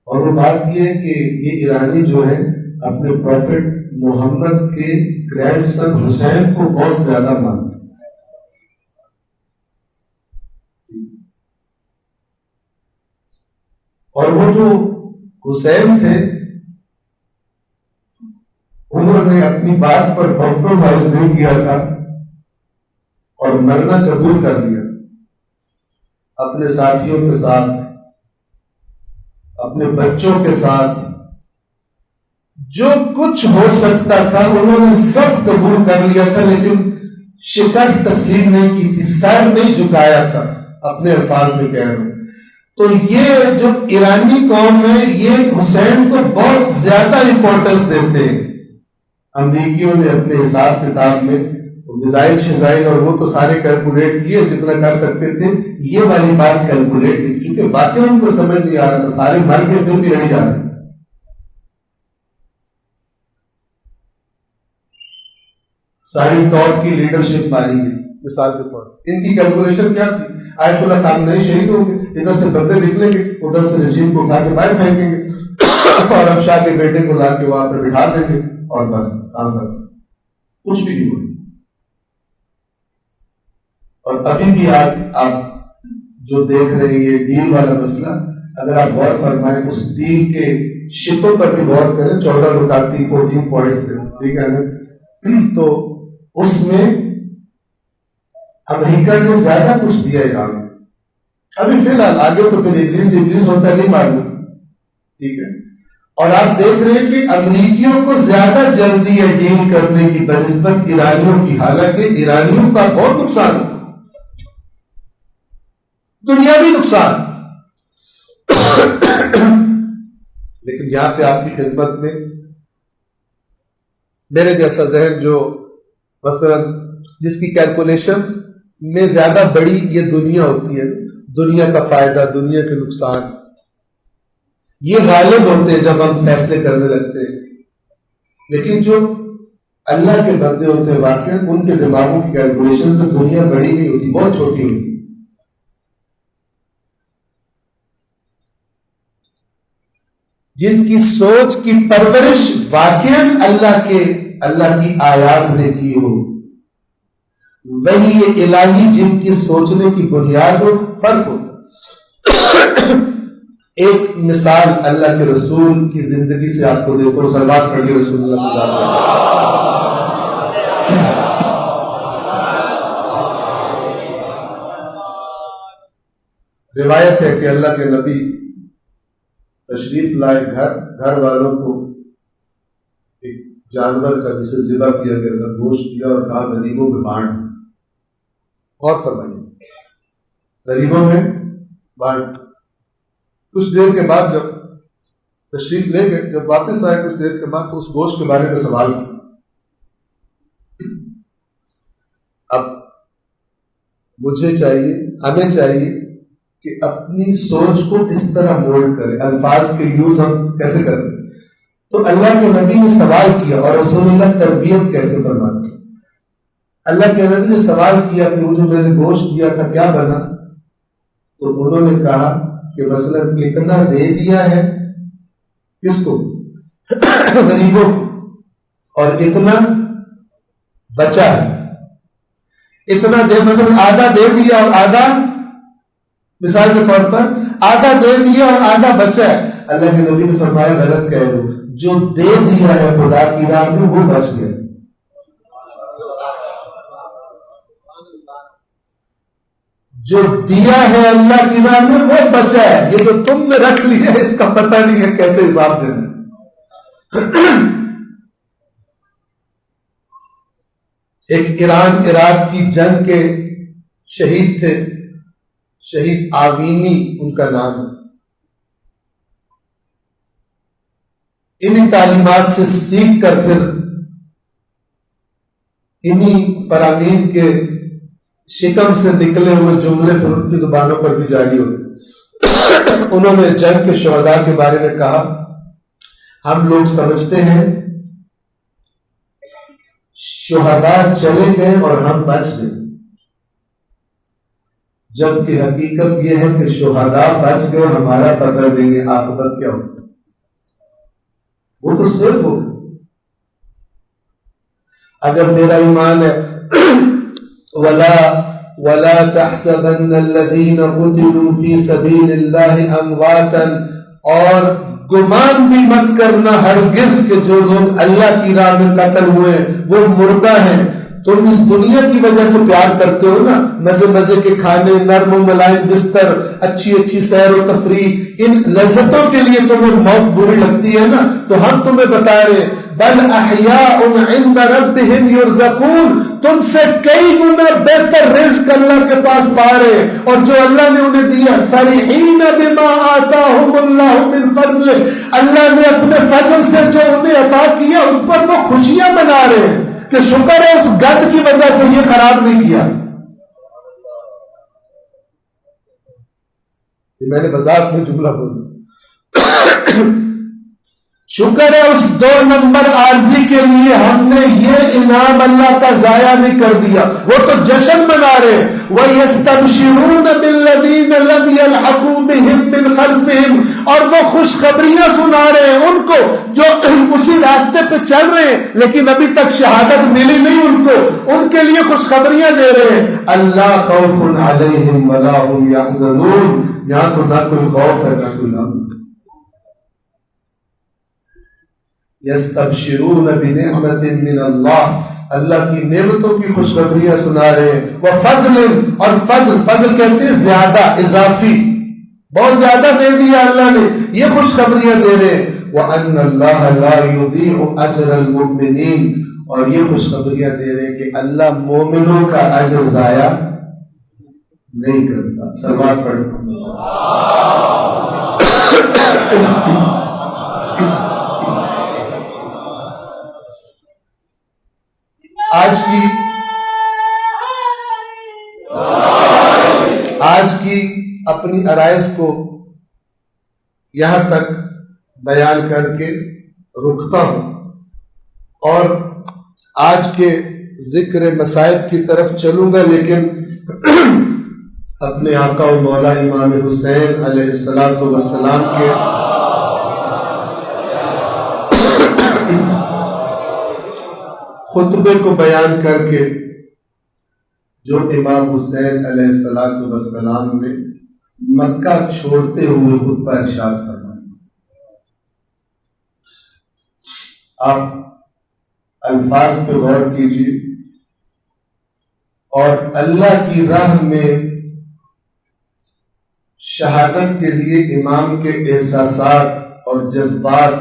اور وہ بات یہ ہے کہ یہ ایرانی جو ہے اپنے پروفٹ محمد کے گرینڈ سن حسین کو بہت زیادہ مانتے ہیں۔ اور وہ جو حسین تھے انہوں نے اپنی بات پر کمپرومائز نہیں کیا تھا اور مرنا قبول کر لیا تھا، اپنے ساتھیوں کے ساتھ، اپنے بچوں کے ساتھ، جو کچھ ہو سکتا تھا انہوں نے سب قبول کر لیا تھا، لیکن شکست تسلیم نہیں کی تھی، سر نہیں جھکایا تھا، اپنے الفاظ میں کہہ رہا ہوں۔ تو یہ جو ایرانی قوم ہے یہ حسین کو بہت زیادہ امپورٹنس دیتے ہیں۔ امریکیوں نے اپنے حساب کتاب میں میزائل شزائل اور وہ تو سارے کیلکولیٹ کیے جتنا کر سکتے تھے، یہ والی بات کیلکولیٹ کی، چونکہ واقعی ان کو سمجھ نہیں آ رہا تھا، سارے مر کے دن بھی لڑی جا رہے، ساری طور کی لیڈرشپ ماری گئی۔ مثال کے طور ان کی کیلکولیشن کیا تھی؟ آیت اللہ خامنئی شہید ہوں گے، ادھر سے بندے نکلیں گے، ادھر سے رجیم کو اٹھا کے باہر پھینکیں گے اور اب شاہ کے بیٹے کو لا کے وہاں پہ بٹھا دیں گے اور بس کام کر، کچھ بھی نہیں ہوا۔ اور ابھی بھی آج آپ جو دیکھ رہے ہیں یہ ڈیل والا مسئلہ، اگر آپ غور فرمائیں اس ڈیل کے شکوں پر بھی غور کریں، 14 نکاتی 14 پوائنٹس ہیں، ٹھیک ہے نا، تو اس میں امریکہ نے زیادہ کچھ دیا ایران میں، ابھی فی الحال، آگے تو پھر ابلیس ہوتا ہے نہیں معلوم، ٹھیک ہے۔ اور آپ دیکھ رہے ہیں کہ امریکیوں کو زیادہ جلدی ہے ڈیل کرنے کی بنسبت ایرانیوں کی، حالانکہ ایرانیوں کا بہت نقصان، دنیاوی نقصان، لیکن یہاں پہ آپ کی خدمت میں میرے جیسا ذہن جو مثلا جس کی کیلکولیشنز میں زیادہ بڑی یہ دنیا ہوتی ہے، دنیا کا فائدہ، دنیا کے نقصان، یہ غالب ہوتے ہیں جب ہم فیصلے کرنے لگتے ہیں، لیکن جو اللہ کے بندے ہوتے ہیں واقعی ان کے دماغوں کی کیلکولیشن میں دنیا بڑی نہیں ہوتی، بہت چھوٹی ہوتی، جن کی سوچ کی پرورش واقعی اللہ کی آیات نے کی ہو، وہی الہی جن کی سوچنے کی بنیاد ہو، فرق ہو۔ ایک مثال اللہ کے رسول کی زندگی سے آپ کو دیکھو، صلوات پڑھیے رسول اللہ کی ذات پر۔ روایت ہے کہ اللہ کے نبی تشریف لائے، گھر والوں کو ایک جانور کا جسے ذبح کیا گیا تھا گوشت دیا اور کہا غریبوں میں بانٹ، اور فرمائیے غریبوں میں بانٹ۔ کچھ دیر کے بعد جب تشریف لے گئے، جب واپس آئے کچھ دیر کے بعد، تو اس گوشت کے بارے میں سوال کیا۔ اب مجھے چاہیے، ہمیں چاہیے کہ اپنی سوچ کو اس طرح مولڈ کریں، الفاظ کے یوز ہم کیسے کریں۔ تو اللہ کے نبی نے سوال کیا، اور رسول اللہ تربیت کیسے فرماتے ہیں۔ اللہ کے نبی نے سوال کیا کہ وہ جو میں نے گوشت دیا تھا کیا بنا؟ تو انہوں نے کہا کہ مثلا اتنا دے دیا ہے کس کو؟ غریبوں کو، اور اتنا بچا ہے، اتنا دے، مثلا آدھا دے دیا اور آدھا مثال کے طور پر آدھا دے دیا اور آدھا بچا ہے، اللہ کے نبی نے فرمایا غلط کہہ رہے ہو، جو دے دیا ہے خدا کی راہ میں وہ بچ گیا، جو دیا ہے اللہ کی راہ میں وہ بچا ہے، یہ جو تم نے رکھ لیا ہے اس کا پتہ نہیں ہے کیسے حساب دینا۔ ایک ایران عراق کی جنگ کے شہید تھے، شہید آوینی ان کا نام ہے۔ انہی تعلیمات سے سیکھ کر پھر انہی فرامین کے شکم سے نکلے ہوئے جملے پھر ان کی زبانوں پر بھی جاری ہوئے۔ انہوں نے جنگ کے شہداء کے بارے میں کہا، ہم لوگ سمجھتے ہیں شہداء چلے گئے اور ہم بچ گئے، جبکہ حقیقت یہ ہے کہ شہداء بچ گئے، ہمارا پتہ دیں گے عاقبت کیا ہوگا، وہ تو صرف ہوگا۔ اگر میرا ایمان ہے وَلَا تَحْسَبَنَّ الَّذِينَ قُتِلُوا فِي سَبِيلِ اللَّهِ أَمْوَاتًا، اور گمان بھی مت کرنا ہرگز کہ جو لوگ اللہ کی راہ میں قتل ہوئے وہ مردہ ہیں۔ تم اس دنیا کی وجہ سے پیار کرتے ہو نا، مزے مزے کے کھانے، نرم و ملائم بستر، اچھی اچھی سیر و تفریح، ان لذتوں کے لیے تمہیں موت بری لگتی ہے نا، تو ہم تمہیں بتا رہے بل احیاء عند ربهم يرزقون، تم سے کئی گنا بہتر رزق اللہ کے پاس پا رہے، اور جو اللہ نے انہیں دیا فرحین بما آتاهم اللہ من فضل، اللہ نے اپنے فضل سے جو انہیں عطا کیا اس پر وہ خوشیاں منا رہے ہیں کہ شکر ہے اس گند کی وجہ سے یہ خراب نہیں کیا۔ یہ میں نے وضاحت میں جملہ بولا، شکر ہے اس 2 نمبر عارضی کے لیے ہم نے یہ انعام اللہ کا ضائع نہیں کر دیا، وہ تو جشن منا رہے۔ وَيَسْتَبْشِرُونَ بِالَّذِينَ لَمْ يَلْحَقُوا بِهِمْ مِنْ خَلْفِهِمْ، اور وہ خوشخبریاں سنا رہے ہیں ان کو جو اسی راستے پہ چل رہے ہیں لیکن ابھی تک شہادت ملی نہیں ان کو، ان کے لیے خوشخبریاں دے رہے ہیں، اللہ خوف علیہم ولا هم يحزنون، یہاں تو نہ کوئی خوف ہے نہ کوئی غم۔ یستبشرون بنعمت من اللہ، اللہ کی نعمتوں کی خوشخبریاں سنا رہے ہیں، وفضل، اور فضل، فضل کہتے ہیں زیادہ، اضافی، بہت زیادہ دے دیا اللہ نے، یہ خوشخبریاں دے رہے ہیں۔ وَأَنَّ اللَّهَ لَا يُضِيعُ أَجْرَ الْمُؤْمِنِينَ، اور یہ خوشخبریاں دے رہے ہیں کہ اللہ مومنوں کا اجر ضائع نہیں کرتا۔ سلوات پڑھیں۔ آج کی اپنی عرائض کو یہاں تک بیان کر کے رکتا ہوں، اور آج کے ذکر مصائب کی طرف چلوں گا، لیکن اپنے آقا و مولا امام حسین علیہ الصلوۃ والسلام کے خطبے کو بیان کر کے جو امام حسین علیہ الصلوۃ والسلام نے مکہ چھوڑتے ہوئے خطبہ ارشاد فرمایا۔ آپ الفاظ پہ غور کیجیے، اور اللہ کی راہ میں شہادت کے لیے امام کے احساسات اور جذبات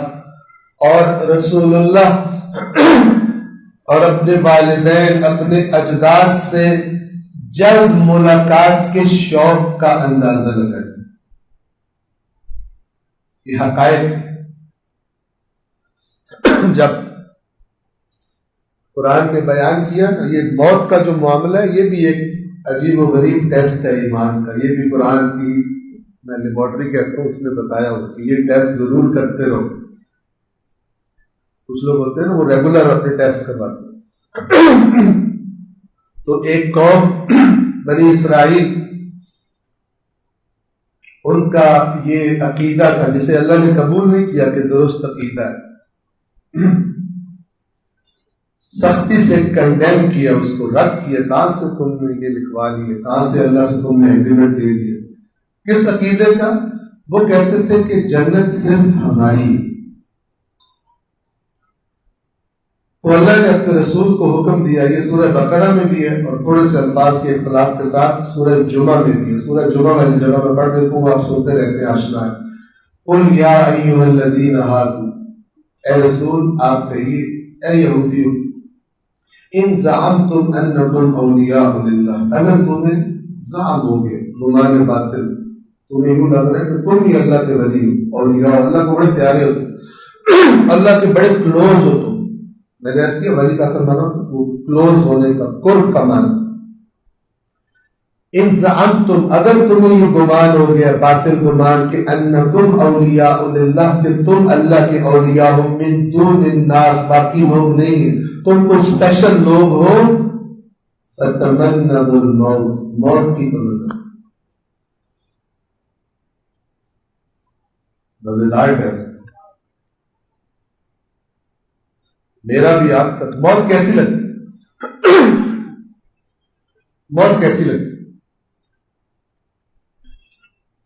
اور رسول اللہ اور اپنے والدین، اپنے اجداد سے جلد ملاقات کے شوق کا اندازہ لگائیں۔ یہ حقائق جب قرآن نے بیان کیا نا، یہ موت کا جو معاملہ ہے یہ بھی ایک عجیب و غریب ٹیسٹ ہے ایمان کا، یہ بھی قرآن کی میں لیبارٹری کہتا ہوں، اس نے بتایا ہو کہ یہ ٹیسٹ ضرور کرتے رہو۔ کچھ لوگ ہوتے ہیں نا وہ ریگولر اپنے ٹیسٹ کرواتے ہیں۔ تو ایک قوم بنی اسرائیل، ان کا یہ عقیدہ تھا جسے اللہ نے قبول نہیں کیا کہ درست عقیدہ ہے، سختی سے کنڈیم کیا، اس کو رد کیا، کہاں سے تم نے یہ لکھوا لیا، کہاں سے اللہ سے تم نے ایگریمنٹ دے دیا، کس عقیدے کا؟ وہ کہتے تھے کہ جنت صرف ہماری ہے۔ تو اللہ نے اپنے رسول کو حکم دیا، یہ سورہ بقرہ میں بھی ہے اور تھوڑے سے الفاظ کے اختلاف کے ساتھ سورہ جمعہ میں بھی ہے۔ سورہ جمعہ والی جگہ میں پڑھ دیتا ہوں، آپ سنتے رہتے ہیں آشنا ہے۔ قل یا ایھا الذین ھادوا، اے رسول آپ کہیے اے یہودیو، ان زعمتم انکم اولیاء للہ، اگر تمہیں زعم ہو گیا، گمان باطل، تمہیں یوں لگ رہا ہے کہ تم ہی اللہ کے ولی ہو، اولیاء اللہ کو بڑے پیارے ہو تم، اللہ کے بڑے کلوز ہو تم۔ میں نے عرض کیا ولی کا اثر مانا وہ کلوز ہونے کا، قرب کا مانا۔ ان زعمتم، اگر تمہیں یہ گمان ہو گیا، باطل گمان، کہ انکم اولیاء للہ، کہ تم اللہ کے اولیاء ہو، من دون الناس، باقی لوگ نہیں ہیں، تم کو اسپیشل لوگ ہو، فتمنوا الموت، موت کی تمنا۔ مزیدار کیسے؟ میرا بھی آپ کا موت کیسی لگتی؟ موت کیسی لگتی؟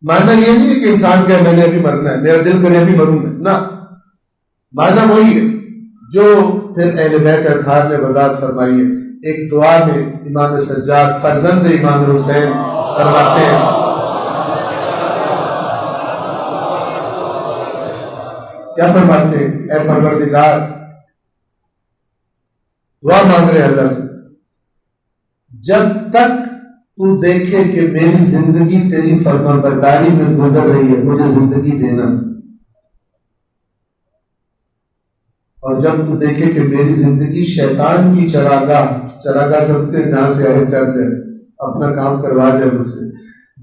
معنی یہ نہیں ہے کہ انسان کہے میں نے ابھی مرنا ہے، میرا دل کرے ابھی مروں میں، نہ، معنی وہی ہے جو پھر اہل بیت اطہار نے وضاحت فرمائی ہے۔ ایک دعا میں امام سجاد فرزند امام حسین فرماتے ہیں، کیا فرماتے ہیں؟ اے پروردگار، دعا مانگ رہے اللہ سے، جب تک تو دیکھے کہ میری زندگی تیری فرما برداری میں گزر رہی ہے، مجھے زندگی دینا، اور جب تو دیکھے کہ میری زندگی شیطان کی چراگاہ سمجھتے ہیں جہاں سے آئے چل جائے، اپنا کام کروا جائے مجھ سے،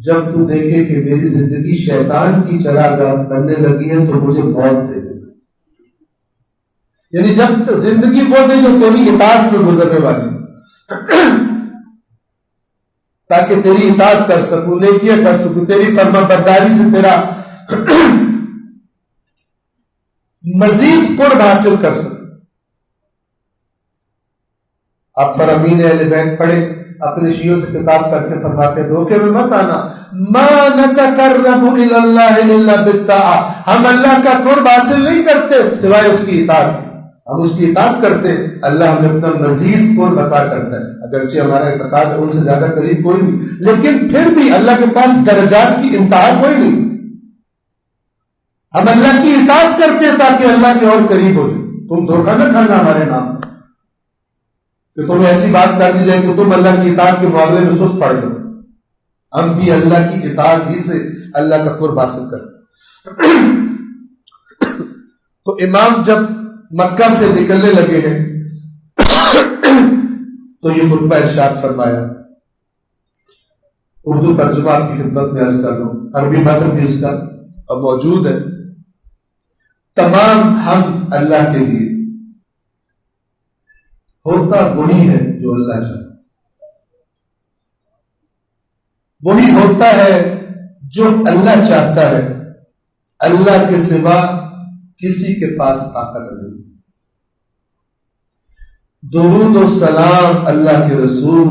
جب تو دیکھے کہ میری زندگی شیطان کی چراگاہ بننے لگی ہے تو مجھے موت دے دے۔ یعنی جب زندگی وہ دے جو تیری اطاعت میں گزرنے والی، تاکہ تیری اطاعت کر سکوں، نیکیاں کر سکوں، تیری فرما برداری سے تیرا مزید قرب حاصل کر سکوں۔ آپ فرامین اہل بیت پڑھیں، اپنے شیعوں سے کتاب کر کے فرماتے ہیں دھوکے میں مت آنا، ما نتقرب الی اللہ الا بالطاعہ، ہم اللہ کا قرب حاصل نہیں کرتے سوائے اس کی اطاعت، ہم اس کی اطاعت کرتے ہیں، اللہ ہمیں اپنا مزید قرب عطا کرتا ہے۔ اگرچہ ہمارا اعتقاد ہے ان سے زیادہ قریب کوئی نہیں، لیکن پھر بھی اللہ کے پاس درجات کی انتہا کوئی نہیں، ہم اللہ کی اطاعت کرتے ہیں تاکہ اللہ کے اور قریب ہو جائے۔ تم دھوکہ نہ کھانا ہمارے نام کہ تمہیں ایسی بات کر دی جائے کہ تم اللہ کی اطاعت کے معاملے میں سست پڑ گئے، ہم بھی اللہ کی اطاعت ہی سے اللہ کا قرب حاصل کرتے۔ تو امام جب مکہ سے نکلنے لگے ہیں تو یہ خطبہ ارشاد فرمایا، اردو ترجمہ آپ کی خدمت میں عرض کر رہا ہوں، عربی متن بھی اس کا اب موجود ہے۔ تمام حمد اللہ کے لیے، ہوتا وہی ہے جو اللہ چاہتا، وہی ہوتا ہے جو اللہ چاہتا ہے، اللہ کے سوا کسی کے پاس طاقت نہیں۔ درود و سلام اللہ کے رسول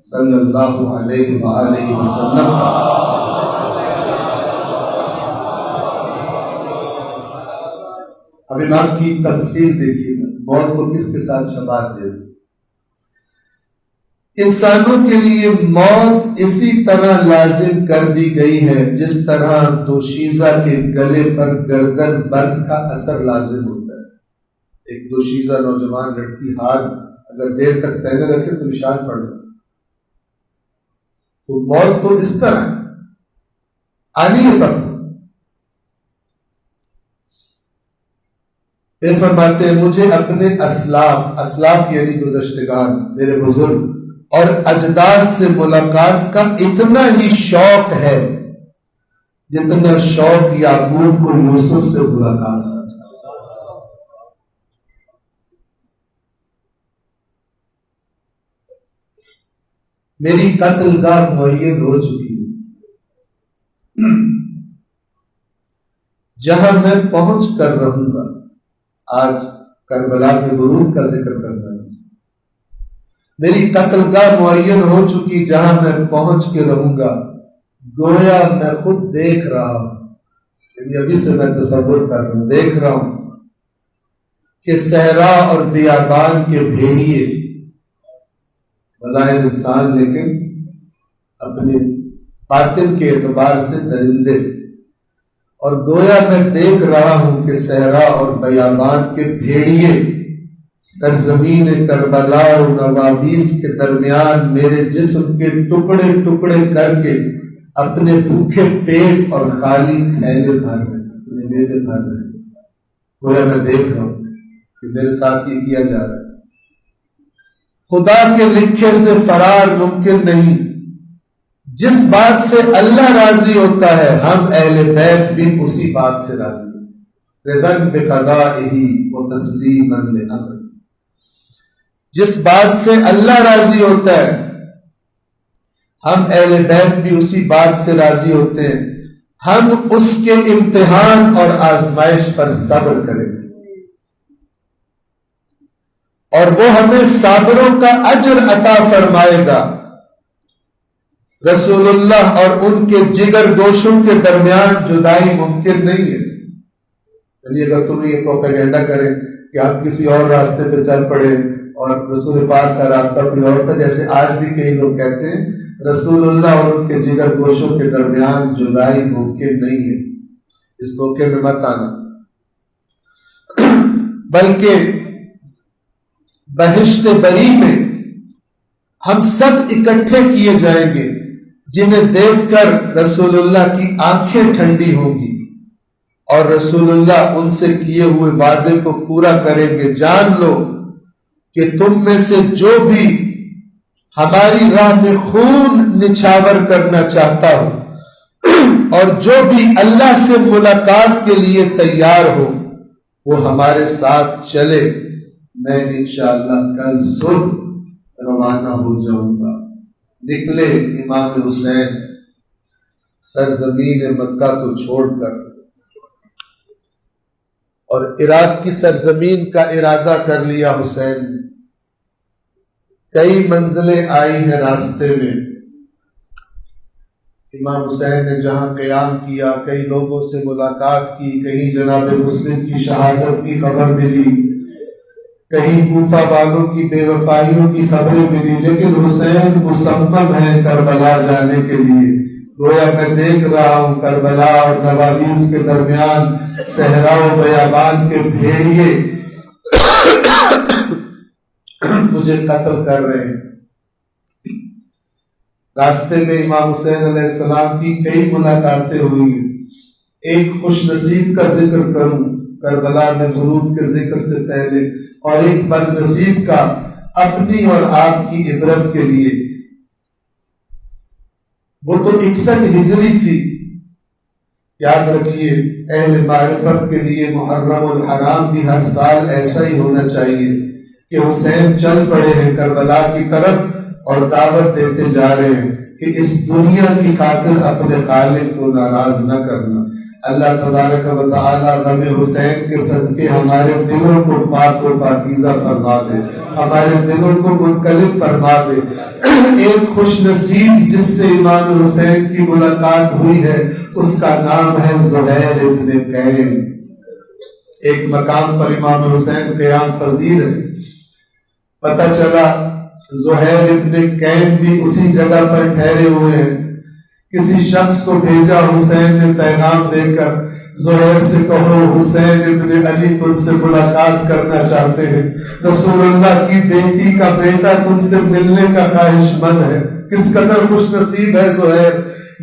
صلی اللہ علیہ وآلہ وسلم کا۔ اب امام کی تفصیل دیکھیے، موت کو کس کے ساتھ شباہت دے۔ انسانوں کے لیے موت اسی طرح لازم کر دی گئی ہے جس طرح دوشیزہ کے گلے پر گردن بند کا اثر لازم ہوتا ہے۔ ایک دوشیزہ نوجوان لڑکی ہار اگر دیر تک پہنے رکھے تو نشان پڑ جائے، تو موت تو اس طرح آنی ہے سب۔ پھر فرماتے ہیں مجھے اپنے اسلاف یعنی گزشتگان، میرے بزرگ اور اجداد سے ملاقات کا اتنا ہی شوق ہے جتنا شوق یعقوب کو یوسف سے ملاقات تھا۔ میری قتل گاہ معین ہو چکی ہے، جہاں میں پہنچ کر رہوں گا۔ آج کربلا میں ورود کا ذکر کرنا ہے۔ میری قتل گاہ معین ہو چکی جہاں میں پہنچ کے رہوں گا، گویا میں خود دیکھ رہا ہوں، یعنی ابھی سے میں تصور کر رہا ہوں، دیکھ رہا ہوں کہ صحرا اور بیابان کے بھیڑیے، بظاہر انسان لیکن اپنے باطن کے اعتبار سے درندے، اور گویا میں دیکھ رہا ہوں کہ صحرا اور بیابان کے بھیڑیے سرزمین کربلا اور نواویس کے درمیان میرے جسم کے ٹکڑے ٹکڑے کر کے اپنے بھوکے پیٹ اور خالی تھیلے بھر رہے، اپنے میدے بھر رہے۔ گویا میں دیکھ رہا ہوں کہ میرے ساتھ یہ کیا جا رہا ہے۔ خدا کے لکھے سے فرار ممکن نہیں۔ جس بات سے اللہ راضی ہوتا ہے ہم اہل بیت بھی اسی بات سے راضی ہیں، رضاً بقضائہ و تسلیما لامرہ۔ جس بات سے اللہ راضی ہوتا ہے ہم اہل بیت بھی اسی بات سے راضی ہوتے ہیں، ہم اس کے امتحان اور آزمائش پر صبر کریں اور وہ ہمیں صابروں کا اجر عطا فرمائے گا۔ رسول اللہ اور ان کے جگر گوشوں کے درمیان جدائی ممکن نہیں ہے۔ یعنی اگر تمہیں یہ پروپیگنڈا کریں کہ آپ کسی اور راستے پہ چل پڑے اور رسول پاک کا راستہ کوئی اور تھا، جیسے آج بھی کئی لوگ کہتے ہیں رسول اللہ اور ان کے جگر گوشوں کے درمیان جدائی ممکن نہیں ہے، اس دھوکے میں مت آنا، بلکہ بہشت بری میں ہم سب اکٹھے کیے جائیں گے، جنہیں دیکھ کر رسول اللہ کی آنکھیں ٹھنڈی ہوں گی اور رسول اللہ ان سے کیے ہوئے وعدے کو پورا کریں گے۔ جان لو کہ تم میں سے جو بھی ہماری راہ میں خون نچھاور کرنا چاہتا ہو اور جو بھی اللہ سے ملاقات کے لیے تیار ہو وہ ہمارے ساتھ چلے۔ میں انشاءاللہ کل صبح روانہ ہو جاؤں گا۔ نکلے امام حسین سرزمین مکہ کو چھوڑ کر اور عراق کی سرزمین کا ارادہ کر لیا حسین نے۔ کئی منزلیں آئی ہیں راستے میں، امام حسین نے جہاں قیام کیا کئی لوگوں سے ملاقات کی، کہیں جناب مسلم کی شہادت کی خبر ملی، کہیں کوفہ والوں کی بے وفائیوں کی خبریں ملی، لیکن حسین مصمم ہے کربلا جانے کے لیے۔ گویا میں دیکھ رہا ہوں کربلا اور نواویس کے درمیان صحرا و بیابان کے بھیڑیے مجھے قتل کر رہے ہیں۔ راستے میں امام حسین علیہ السلام کی کئی ملاقاتیں ہوئی۔ ایک خوش نصیب کا ذکر کروں کربلا میں درود کے ذکر سے پہلے، اور ایک بد نصیب کا اپنی اور آپ کی عبرت کے لیے۔ وہ تو 61 ہجری تھی، یاد رکھیے اہل معرفت کے لیے محرم الحرام بھی ہر سال ایسا ہی ہونا چاہیے کہ حسین چل پڑے ہیں کربلا کی طرف اور دعوت دیتے جا رہے ہیں کہ اس دنیا کی خاطر اپنے خالق کو ناراض نہ کرنا۔ اللہ تبارک و تعالی غم حسین کے صدقے ہمارے دلوں کو پاک و پاکیزہ فرما دے، ہمارے دلوں کو منقلب فرما دے۔ ایک خوش نصیب جس سے امام حسین کی ملاقات ہوئی ہے اس کا نام ہے زہیر ابن قین۔ ایک مقام پر امام حسین قیام پذیر ہے، پتہ چلا زہیر ابن قین بھی اسی جگہ پر ٹھہرے ہوئے ہیں۔ کسی شخص کو بھیجا حسین نے پیغام دے کر، زہیر سے کہو حسین ابن علی تم سے ملاقات کرنا چاہتے ہیں، رسول اللہ کی بیٹی کا بیٹا تم سے ملنے کا خواہش مند ہے۔ کس قدر خوش نصیب ہے زہیر،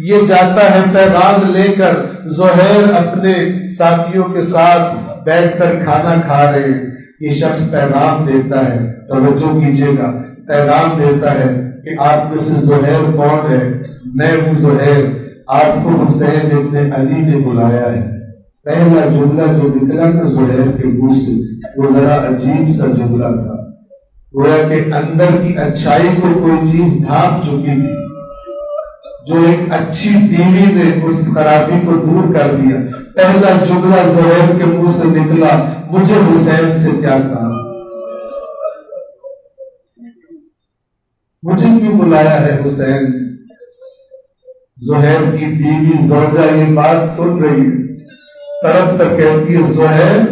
یہ جاتا ہے پیغام لے کر۔ زہیر اپنے ساتھیوں کے ساتھ بیٹھ کر کھانا کھا رہے ہیں، یہ شخص پیغام دیتا ہے، توجہ کیجیے گا، پیغام دیتا ہے کہ آپ میں سے زہیر کون ہے؟ میں ہوں زہیر، آپ کو حسین ابن علی نے بلایا ہے۔ پہلا جملہ جو نکلا نا زہیر کے منہ سے وہ ذرا عجیب سا جملہ تھا، گویا کہ اندر کی اچھائی کو کوئی چیز ڈھانپ چکی تھی، جو ایک اچھی بیوی نے اس خرابی کو دور کر دیا۔ پہلا جملہ زہیر کے منہ سے نکلا، مجھے حسین سے کیا کہا، مجھے کیوں بلایا ہے حسین؟ زہیر کی بیوی زوجہ یہ بات سن رہی ہے، طرف تک کہتی ہے زہیر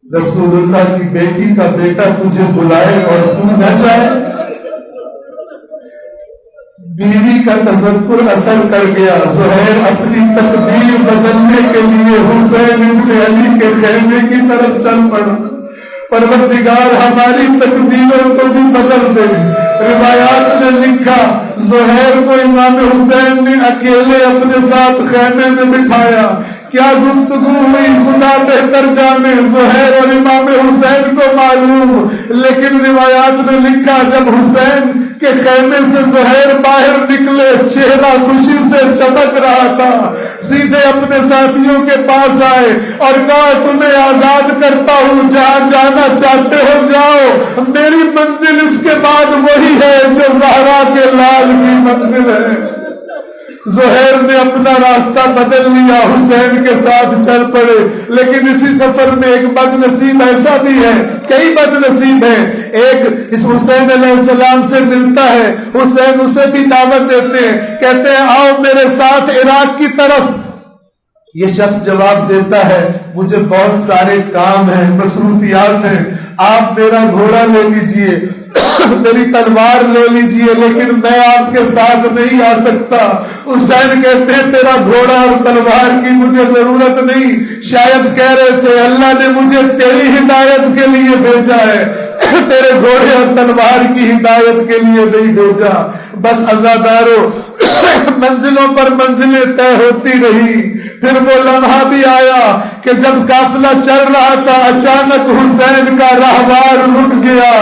رسول اللہ کی بیٹی کا بیٹا تجھے بلائے اور تو نہ جائے۔ بیوی کا تذکر اثر کر گیا، زہیر اپنی تقدیر بدلنے کے لیے حسین ابن علی کے خیمے کی طرف چل پڑا۔ پروردگار ہماری تقدیروں کو بھی بدل دے۔ روایات نے لکھا زہیر کو امام حسین نے اکیلے اپنے ساتھ خیمے میں بٹھایا، کیا گفتگو ہوئی خدا بہتر جانے، زہیر اور امام حسین کو معلوم، لیکن روایات نے لکھا جب حسین کے خیمے سے زہیر باہر نکلے چہرہ خوشی سے چمک رہا تھا، سیدھے اپنے ساتھیوں کے پاس آئے اور کہا تمہیں آزاد کرتا ہوں، جہاں جانا چاہتے ہو جاؤ، میری منزل اس کے بعد وہی ہے جو زہرا کے لال کی منزل ہے۔ زہیر نے اپنا راستہ بدل لیا، حسین کے ساتھ چل پڑے، لیکن اسی سفر میں ایک بد نصیب ایسا بھی ہے، کئی بد نصیب ہیں۔ ایک اس حسین علیہ السلام سے ملتا ہے، حسین اسے بھی دعوت دیتے ہیں، کہتے ہیں آؤ میرے ساتھ عراق کی طرف۔ یہ شخص جواب دیتا ہے مجھے بہت سارے کام ہیں، مصروفیات ہیں، آپ میرا گھوڑا لے لیجئے، میری تلوار لے لیجئے، لیکن میں آپ کے ساتھ نہیں آ سکتا۔ حسین کہتے ہیں تیرا گھوڑا اور تلوار کی مجھے ضرورت نہیں، شاید کہہ رہے تھے اللہ نے مجھے تیری ہدایت کے لیے بھیجا ہے، تیرے گھوڑے اور تلوار کی ہدایت کے لیے نہیں بھیجا۔ بس عزادارو منزلوں پر منزلیں طے ہوتی رہی، پھر وہ لمحہ بھی آیا کہ جب قافلہ چل رہا تھا اچانک حسین کا راہوار رک گیا،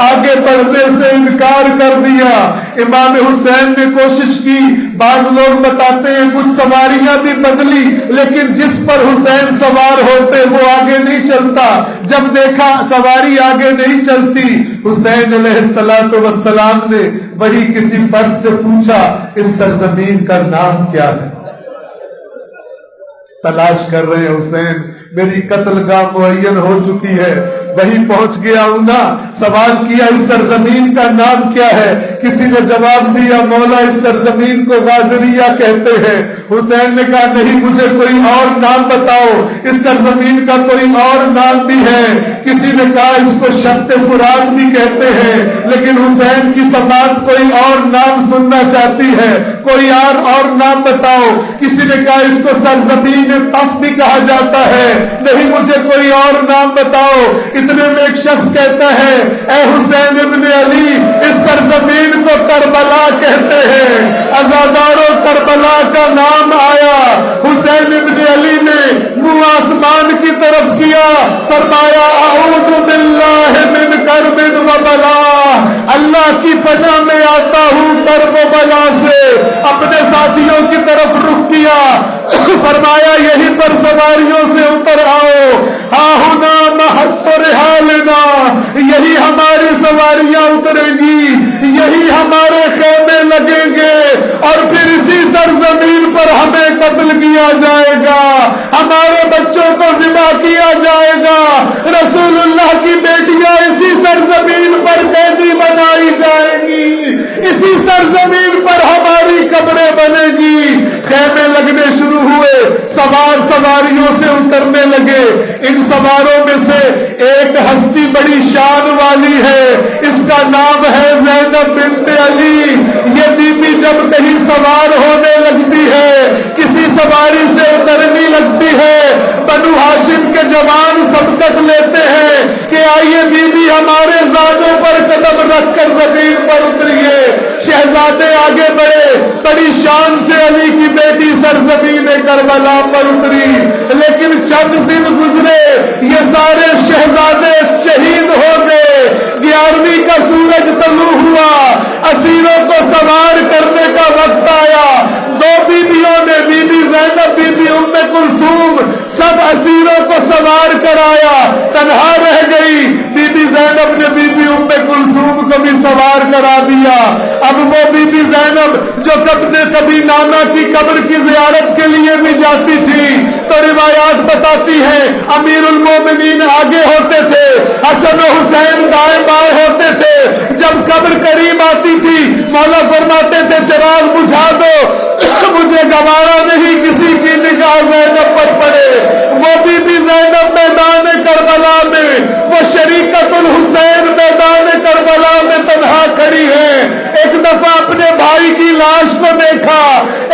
آگے بڑھنے سے انکار کر دیا۔ امام حسین نے کوشش کی، بعض لوگ بتاتے ہیں کچھ سواریاں بھی بدلی، لیکن جس پر حسین سوار ہوتے وہ آگے نہیں چلتا۔ جب دیکھا سواری آگے نہیں چلتی، حسین علیہ السلام نے وہی کسی فرد سے پوچھا اس سرزمین کا نام کیا ہے؟ تلاش کر رہے ہیں حسین، میری قتل گاہ معین ہو چکی ہے، وہیں پہنچ گیا ہوں نا۔ سوال کیا اس سرزمین کا نام کیا ہے؟ کسی نے جواب دیا مولا اس سرزمین کو غازریہ کہتے ہیں۔ حسین نے کہا نہیں مجھے کوئی اور نام بتاؤ، اس سرزمین کا کوئی اور نام بھی ہے۔ کسی نے کہا اس کو شبت فرات بھی کہتے ہیں، لیکن حسین کی سماعت کوئی اور نام سننا چاہتی ہے، کوئی اور نام بتاؤ۔ کسی نے کہا اس کو سرزمین طف بھی کہا جاتا ہے، نہیں مجھے کوئی اور نام بتاؤ۔ اتنے میں ایک شخص کہتا ہے اے حسین ابن علی اس سرزمین کو کربلا کہتے ہیں۔ عزاداروں کربلا کا نام آیا، حسین ابن علی نے منہ آسمان کی طرف کیا، فرمایا اعوذ باللہ من کرب و بلا، اللہ کی پناہ میں آتا ہوں کرب و بلا سے۔ اپنے ساتھیوں کی طرف رخ کیا، فرمایا یہیں پر سواریوں سے اتر آؤ، ہاں ہونا محط رحالنا، یہی ہماری سواریاں اتریں گی، یہی ہمارے خیمے لگیں گے، اور پھر اسی سرزمین پر ہمیں قتل کیا جائے گا، ہمارے بچوں کو ذبح کیا جائے گا، رسول اللہ کی بیٹیاں اسی سرزمین پر قیدی بنائی جائیں گی، اسی سرزمین پر ہماری قبریں بنے گی۔ خیمے لگنے شروع ہوئے، سوار سواریوں سے اترنے لگے۔ ان سواروں میں سے ایک ہستی بڑی شان والی ہے، اس کا نام ہے زینب بنت علی۔ یہ بی بی جب کہیں سوار ہونے لگتی ہے، کسی سواری سے اترنے لگتی ہے، بنو ہاشم کے جوان سبقت لیتے ہیں کہ آئیے بی بی ہمارے زانوں پر قدم رکھ کر زمین پر اتریے۔ شہزادے آگے بڑھے، بڑی شان سے علی کی بیٹی سرزمین کربلا پر اتری، لیکن چند دن گزرے یہ سارے شہزادے شہید ہو گئے۔ 11ویں کا سورج طلوع ہوا، اسیروں کو سوار کرنے کا وقت آیا۔ دو بیویوں نے، بی بی زینب بی بی ام کلثوم، سب اسیروں کو سوار کرایا، تنہا رہ گئی۔ بی بی زینب نے بی بی ام کلثوم کو بھی سوار کرا دیا۔ اب وہ بی بی زینب جو کبھی نانا کی قبر کی زیارت کے لیے بھی جاتی تھی، تو روایات بتا آتی ہے امیر المومنین آگے ہوتے تھے، حسن و حسین دائیں بائیں ہوتے تھے، جب قبر قریب آتی تھی مولا فرماتے تھے چراغ بجھا دو، مجھے گوارا نہیں کسی کی نگاہ زینب پر پڑے۔ وہ بی بی زینب میدان کربلا میں، وہ شریکت الحسین میدان کربلا میں تنہا کھڑی ہے، ایک دفعہ اپنے بھائی کی لاش کو دیکھا،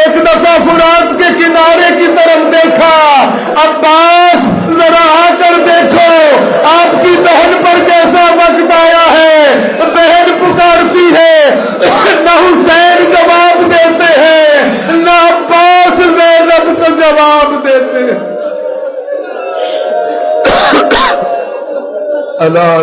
ایک دفعہ فرات کے کنارے کی طرف دیکھا، عباس ذرا آ کر دیکھو آپ کی بہن پر کیسا وقت آیا ہے۔ بہن پکارتی ہے، نہ حسین جواب دیتے ہیں نہ عباس زینب کو جواب دیتے ہیں۔ اللہ